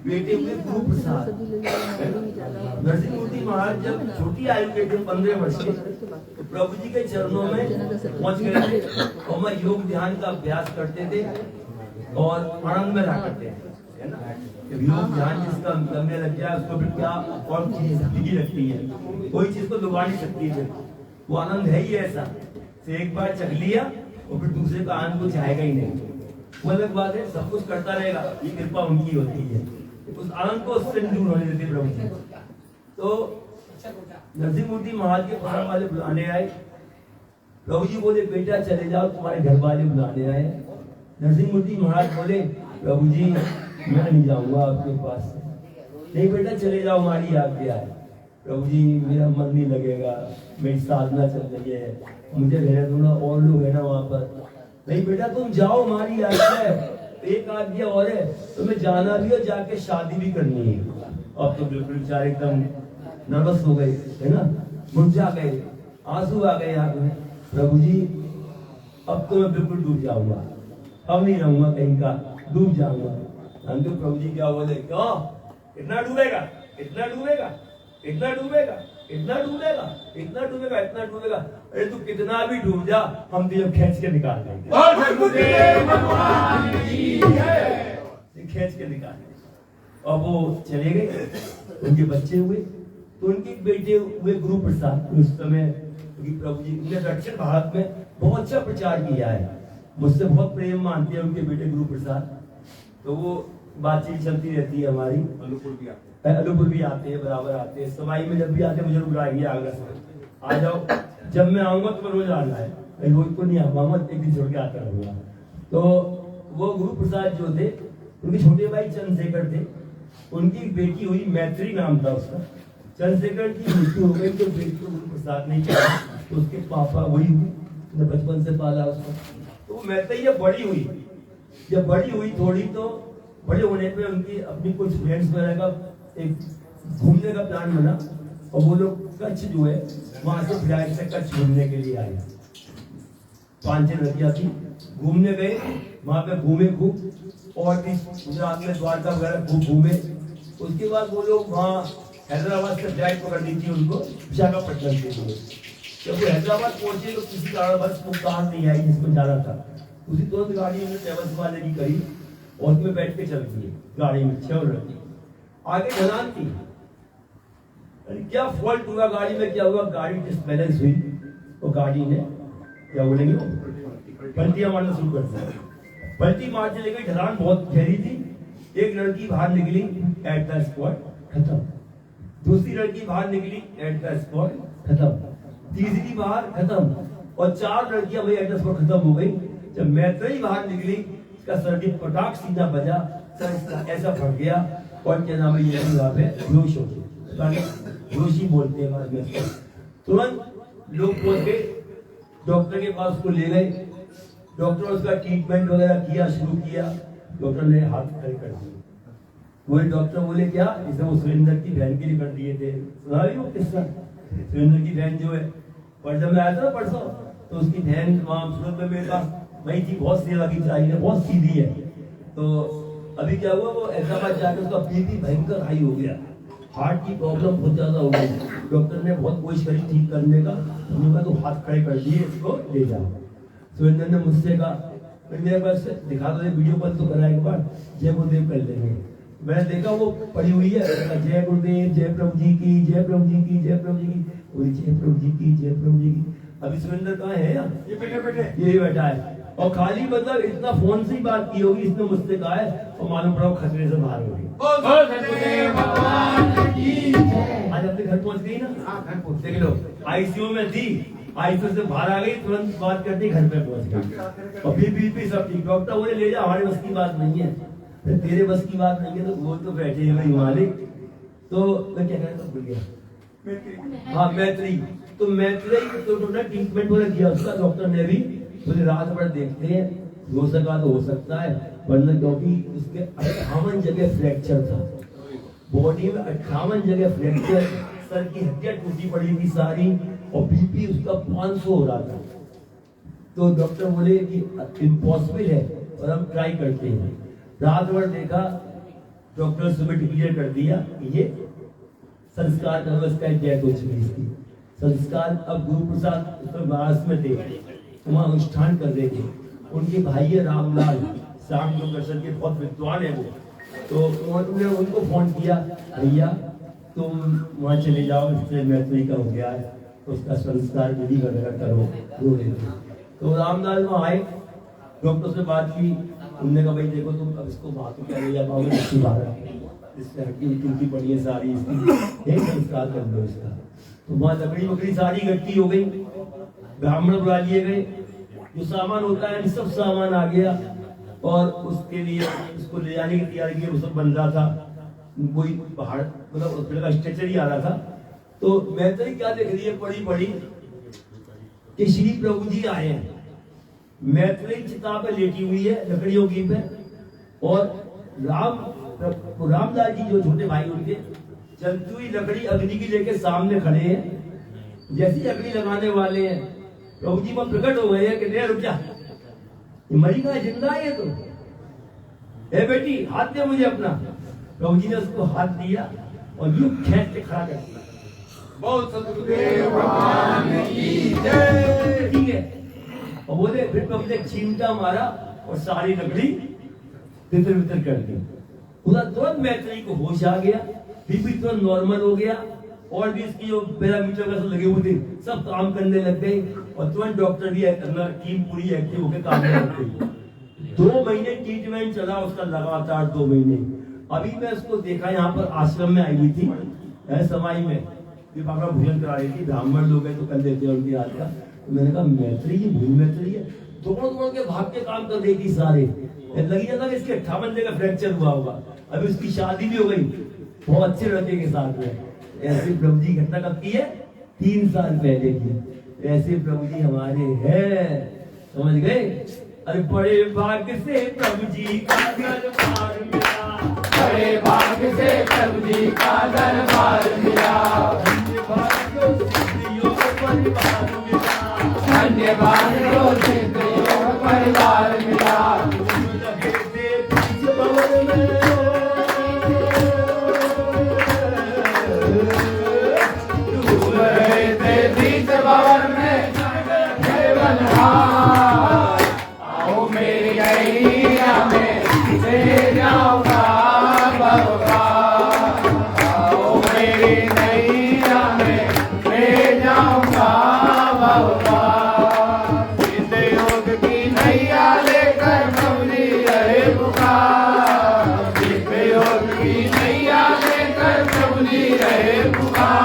बेटे हुए गुरु प्रसाद। नरसिंह मूर्ति महाराज जब छोटी आयु के थे 15 वर्ष के तो प्रभु जी के चरणों में पहुंच गए थे और मैं योग ध्यान का अभ्यास करते थे और आनंद में रहा करते हैं है ना। जब योग ध्यान जिसका करने लग जाए उसको फिर क्या और चीज जिंदगी लगती है। कोई चीज को दबा नहीं सकती है। वो आनंद है ही ऐसा से एक बार चख लिया और फिर दूसरे का आनंद को चाहेगा ही नहीं। वो अलग बात है सब कुछ करता रहेगा ये कृपा उनकी होती है। उस आनंद को उससे दूर होने देते प्रभु जी। तो नरसिंह मूर्ति महाराज के परिवार वाले बुलाने आए। प्रभु जी बोले बेटा चले जाओ तुम्हारे घर वाले बुलाने आए। नरसिंह मूर्ति महाराज बोले प्रभु जी मैं नहीं जाऊंगा आपके पास। नहीं बेटा चले जाओ हमारी आज्ञा है। प्रभु जी मेरा मन नहीं लगेगा मेरी साधना चल रही है मुझे रहना दूंगा और लोग है ना वहाँ पर। नहीं बेटा तुम जाओ हमारी आज्ञा है। एक आज्ञा और है तुम्हें जाना भी और जाके शादी भी करनी है। अब तो बिल्कुल बेचारे एकदम नर्वस हो गए है ना मुरझा गए आंसू आ गए आंख में। प्रभु जी अब तो मैं बिल्कुल डूब जाऊंगा अब नहीं रहूंगा कहीं का डूब जाऊंगा। हम तो प्रभु जी क्या बोले क्यों इतना डूबेगा इतना डूबेगा इतना डूबेगा इतना डूबेगा इतना डूबेगा इतना डूबेगा। अरे तू कितना भी डूब जा हम तुझे खींच के निकाल देंगे। से खींच के निकाले और वो चले गए। उनके बच्चे हुए तो उनके बेटे हुए गुरु प्रसाद। उस समय क्योंकि प्रभु जी ने दक्षिण भारत में बहुत अच्छा प्रचार किया है, मुझसे बहुत प्रेम मानते हैं उनके बेटे गुरु प्रसाद। तो वो बातचीत चलती रहती है हमारी। अनुपुर भी आते अनुपुर भी आते हैं, बराबर आते हैं। सवाई में जब भी आते हैं मुझे बुलाएंगे आगरा से, आ जाओ। जब मैं आऊंगा तो रोज आना है, रोज तो नहीं आऊंगा, एक दिन छोड़ के आता रहूंगा। तो वो गुरु प्रसाद जो थे उनके छोटे भाई चंद्रशेखर थे, उनकी बेटी हुई मैत्री नाम था उसका। चंद्रशेखर की मृत्यु हो गई तो बेटी को गुरु प्रसाद नहीं किया, तो उसके पापा वही हुए, बचपन से पाला उसको। तो मैत्री जब बड़ी हुई, जब बड़ी हुई थोड़ी, तो बड़े होने पे उनकी अपनी कुछ फ्रेंड्स वगैरह का एक घूमने का प्लान बना और वो लोग कच्छ जो है वहां से फ्लाइट से कच्छ घूमने के लिए आए। 5-6 लड़कियां थी, घूमने गए, वहां पे घूमे खूब और भी गुजरात में द्वारका वगैरह खूब घूमे। उसके बाद वो लोग वहाँ हैदराबाद से फ्लाइट पकड़नी थी उनको विशाखापट्टनम के लिए। जब वो हैदराबाद पहुंचे तो किसी कारणवश वो कार नहीं आई जिसमें जाना था। उसी तुरंत गाड़ी में ट्रेवल्स वाले की करी और उसमें बैठ के चल दिए गाड़ी में 6 लड़की। आगे ढलान थी, क्या फॉल्ट हुआ गाड़ी में, क्या हुआ, गाड़ी डिसबैलेंस हुई और गाड़ी ने क्या बोलेंगे पलटियां मारना शुरू कर दिया। पलटी मारने लगी, ढलान बहुत गहरी थी। एक लड़की बाहर निकली, एट द स्पॉट खत्म। दूसरी लड़की बाहर निकली, एट द स्पॉट खत्म। तीसरी बाहर खत्म और 4 लड़कियां वही एट द स्पॉट खत्म हो गई। जब मैत्री बाहर निकली, इसका सर की पटाख सीधा बजा, सर ऐसा फट गया और क्या नाम है ये वहां पे बेहोश हो गई। बेहोशी बोलते हैं हमारे में। तुरंत लोग पहुंच गए, डॉक्टर के पास उसको ले गए। डॉक्टर ने उसका ट्रीटमेंट वगैरह किया, शुरू किया। डॉक्टर ने हाथ खड़े कर दिए। वही डॉक्टर बोले क्या, इसे वो सुरेंद्र की बहन के लिए कर दिए थे। सुना रही हो किस्सा? सुरेंद्र की बहन जो है, पर जब मैं आया था परसों तो उसकी बहन वहाँ सूरत में मेरे पास वही थी, बहुत सेवा की चाहिए, बहुत सीधी है। तो अभी क्या हुआ, वो हैदराबाद जाकर उसका बीपी भयंकर हाई हो गया, हार्ट की प्रॉब्लम बहुत ज्यादा हो गई। डॉक्टर ने बहुत कोशिश करी ठीक करने का, उन्होंने कहा तो हाथ खड़े कर दिए, इसको ले जाओ। सुरेंद्र ने मुझसे कहा मेरे पास दिखा दो, वीडियो कॉल तो करा एक बार, जय गुरुदेव कर लेंगे। मैंने देखा वो पड़ी हुई है, जय गुरुदेव, जय प्रभु जी की, जय प्रभु जी की, जय प्रभु जी की, जय प्रभु जी की, जय प्रभु जी की। अभी सुरेंद्र कहाँ है? ये बैठे यही बैठा है और खाली मतलब इतना फोन से ही बात की होगी, इसने मुझसे कहा है और मालूम पड़ा खतरे से बाहर हो गई। आज अपने घर पहुंच गई ना, घर पहुंच, देख लो आईसीयू में थी, आईसीयू से बाहर आ गई, तुरंत बात करते घर पे पहुंच गई और बीपी सब ठीक। डॉक्टर बोले ले जा, हमारे बस की बात नहीं है। तेरे बस की बात नहीं है तो वो तो बैठे हैं भाई मालिक। तो मैं क्या कहता भूल गया, हाँ मैत्री। तो मैत्री तो ट्रीटमेंट वगैरह किया उसका, डॉक्टर ने भी बोले रात भर देखते हैं, हो सका तो हो सकता है, वरना क्योंकि उसके 58 जगह फ्रैक्चर था, बॉडी में 58 जगह फ्रैक्चर, सर की हड्डियां टूटी पड़ी थी सारी और बीपी उसका 500 हो रहा था। तो डॉक्टर बोले कि इम्पॉसिबल है और हम ट्राई करते हैं। रात भर देखा, डॉक्टर सुबह डिक्लेयर कर दिया कि ये संस्कार का डेथ हो चुकी थी। संस्कार अब गुरु प्रसाद महाराष्ट्र में थे, वहाँ अनुष्ठान कर रहे थे। उनके भाई है रामलाल, शाम जो दर्शन के बहुत विद्वान है वो। तो उन्होंने उनको फोन किया, भैया तुम वहाँ चले जाओ, इससे मैत्री का हो गया है, तो उसका संस्कार विधि वगैरह करो, रो लेते। तो रामलाल वहाँ आए, डॉक्टर से बात की, उन्होंने कहा भाई देखो तुम अब इसको बात क्या ले जा पाओगे, इससे हड्डी टूटी पड़ी है सारी, इसकी एक संस्कार कर लो इसका। तो वहाँ लकड़ी वकड़ी सारी इकट्ठी हो गई, ब्राह्मण बुला लिए गए, जो सामान होता है सब सामान आ गया और उसके लिए उसको ले जाने की तैयारी की, वो सब बन रहा था। कोई पहाड़ मतलब का स्ट्रेचर ही आ रहा था। तो मैत्री क्या देख रही है पड़ी पड़ी कि श्री प्रभु जी आए हैं। मैत्री चिता पे लेटी हुई है लकड़ियों की पे और रामदास जी जो छोटे भाई उनके चलती हुई लकड़ी अग्नि की लेके सामने खड़े हैं। जैसी अग्नि लगाने वाले हैं प्रभु जी वहां प्रकट हो गए हैं कि रुक जा, मरी का जिंदा है तो, ए बेटी हाथ दे मुझे अपना। प्रभु जी ने उसको हाथ दिया और यूं खींच के खड़ा कर दिया। बहुत सतगुरुदेव भगवान की जय। ठीक है, और बोले फिर प्रभु ने चिमटा मारा और सारी लकड़ी तितर बितर कर दी। पूरा तुरंत मैत्री को होश आ गया, बीपी तुरंत नॉर्मल हो गया, और भी इसकी जो पैरामीटर वगैरह लगे हुए थे सब काम करने लग गए, और तुरंत डॉक्टर भी टीम पूरी एक्टिव होकर काम करने लग गई। 2 महीने ट्रीटमेंट चला उसका, लगातार 2 महीने। अभी मैं उसको देखा, यहाँ पर आश्रम में आई हुई थी समाई में, बाबा भोजन करा रही थी, ब्राह्मण लोग हैं तो कर देते हैं उनकी हाथ का। तो मैंने कहा मैत्री ये भूल मैत्री है, दौड़ के भाग के काम कर रही थी सारे, लगी जाता कि इसके 58 जगह फ्रैक्चर हुआ होगा। अभी उसकी शादी भी हो गई बहुत अच्छे लड़के के साथ में। ऐसे प्रभु जी घटना कब की है? 3 साल पहले की। ऐसे प्रभु जी हमारे हैं, समझ गए? अरे बड़े भाग्य से प्रभु जी का दरबार मिला, बड़े भाग्य से प्रभु जी का दरबार मिला, धन्यवाद को सिद्ध योग परिवार मिला। भवन में आओ मेरी गैया में ले जाऊंगा बाबा, आओ मेरी गैया में ले जाऊंगा बाबा। सिद्ध योग की नैया लेकर बबली रहे पुकार, सिद्ध योग की नैया लेकर बबली रहे पुकार।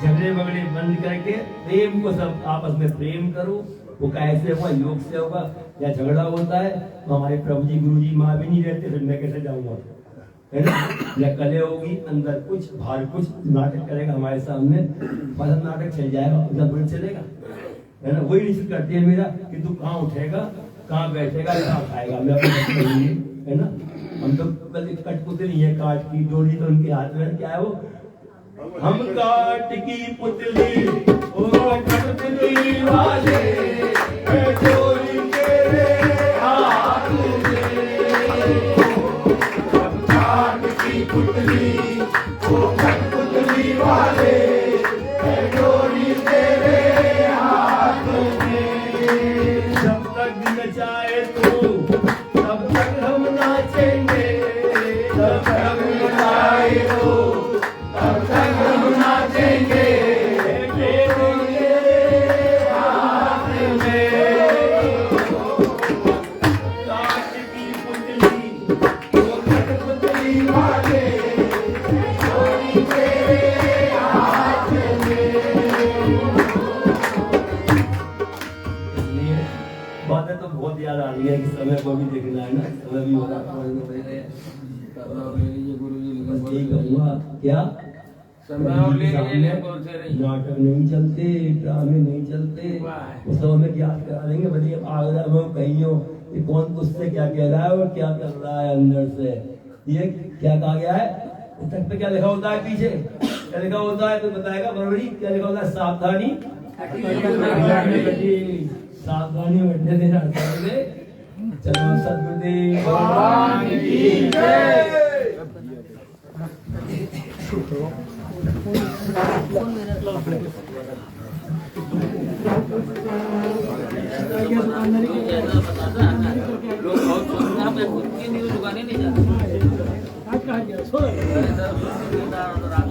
झगड़े बगड़े बंद करके प्रेम को सब आपस में प्रेम करो। वो कैसे होगा? योग से होगा। या झगड़ा होता है तो हमारे प्रभु जी गुरु जी माँ भी नहीं रहते, फिर मैं कैसे जाऊंगा, है ना? या कले होगी अंदर कुछ बाहर कुछ, नाटक करेगा हमारे सामने, मतलब नाटक चल जाएगा, उधर बुरा चलेगा, है ना? वही निश्चित करती है मेरा कि तू कहाँ उठेगा, कहाँ बैठेगा, कहाँ खाएगा, मैं अपने, है ना? हम तो कठपुतली है, काट की डोरी तो उनके हाथ में, क्या है वो? हम काट की पुतली ओ कठपुतली वाले, डोरी तेरे हाथ में। हम काट की पुतली ओ कठपुतली वाले, डोरी तेरे हाथ में। जब तक नचाए तू तब तक हम नाचेंगे, जब तक नचाए तू तब तक हम नाचेंगे। हाथ में काट की पुतली वो कठपुतली वाले, डोरी तेरे हाथ में। इसलिए बातें तो बहुत याद आ रही है कि समय को भी देखना है ना, समय भी हो रहा है। क्या नाटक नहीं चलते, ड्रामे नहीं चलते, उस समय में याद करा देंगे भले आगरा में कहीं हो कि कौन तुझसे क्या कह रहा है और क्या कर रहा है अंदर से। ये क्या कहा गया है? पुस्तक पे क्या लिखा होता है? पीछे क्या लिखा होता है तो बताएगा बरबरी, क्या लिखा होता है? सावधानी सावधानी बैठने देना। चलो सदगुरुदेव भगवान की जय।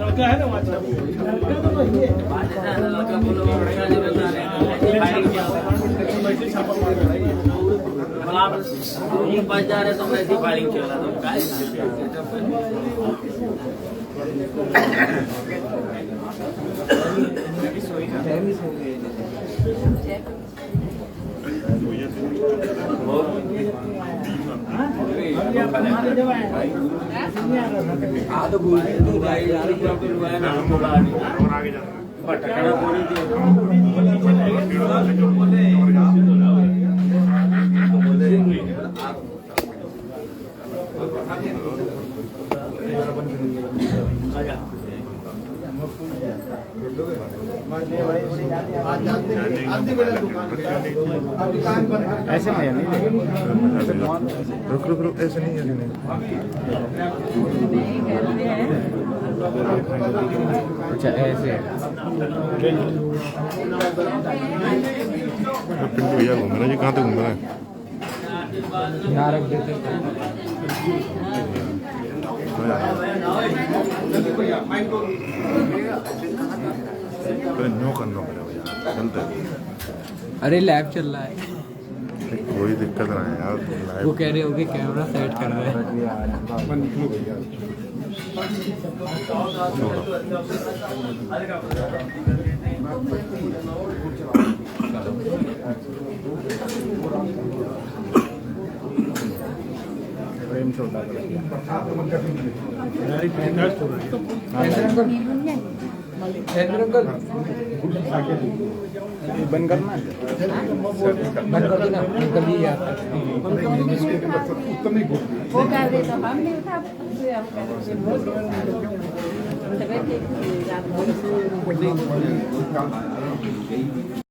लड़का है ना एक बार जा रहे तो ऐसी फायरिंग चल रहा था। ऐसे मजा नहीं रुक रुक रुक ऐसे नहीं ऐसे नहीं अच्छा ऐसे पिंटू भैया घूम रहे हैं जी कहाँ तक घूम रहे हैं यहाँ रख देते नो करना पड़ेगा यार चलते अरे लैब चल रहा है कोई दिक्कत ना है यार वो कह रहे होगे कैमरा सेट कर रहे हैं फ्रेम छोटा बंद करना बंद कर देना कभी आता है वो कर दे तो हम नहीं था हम कर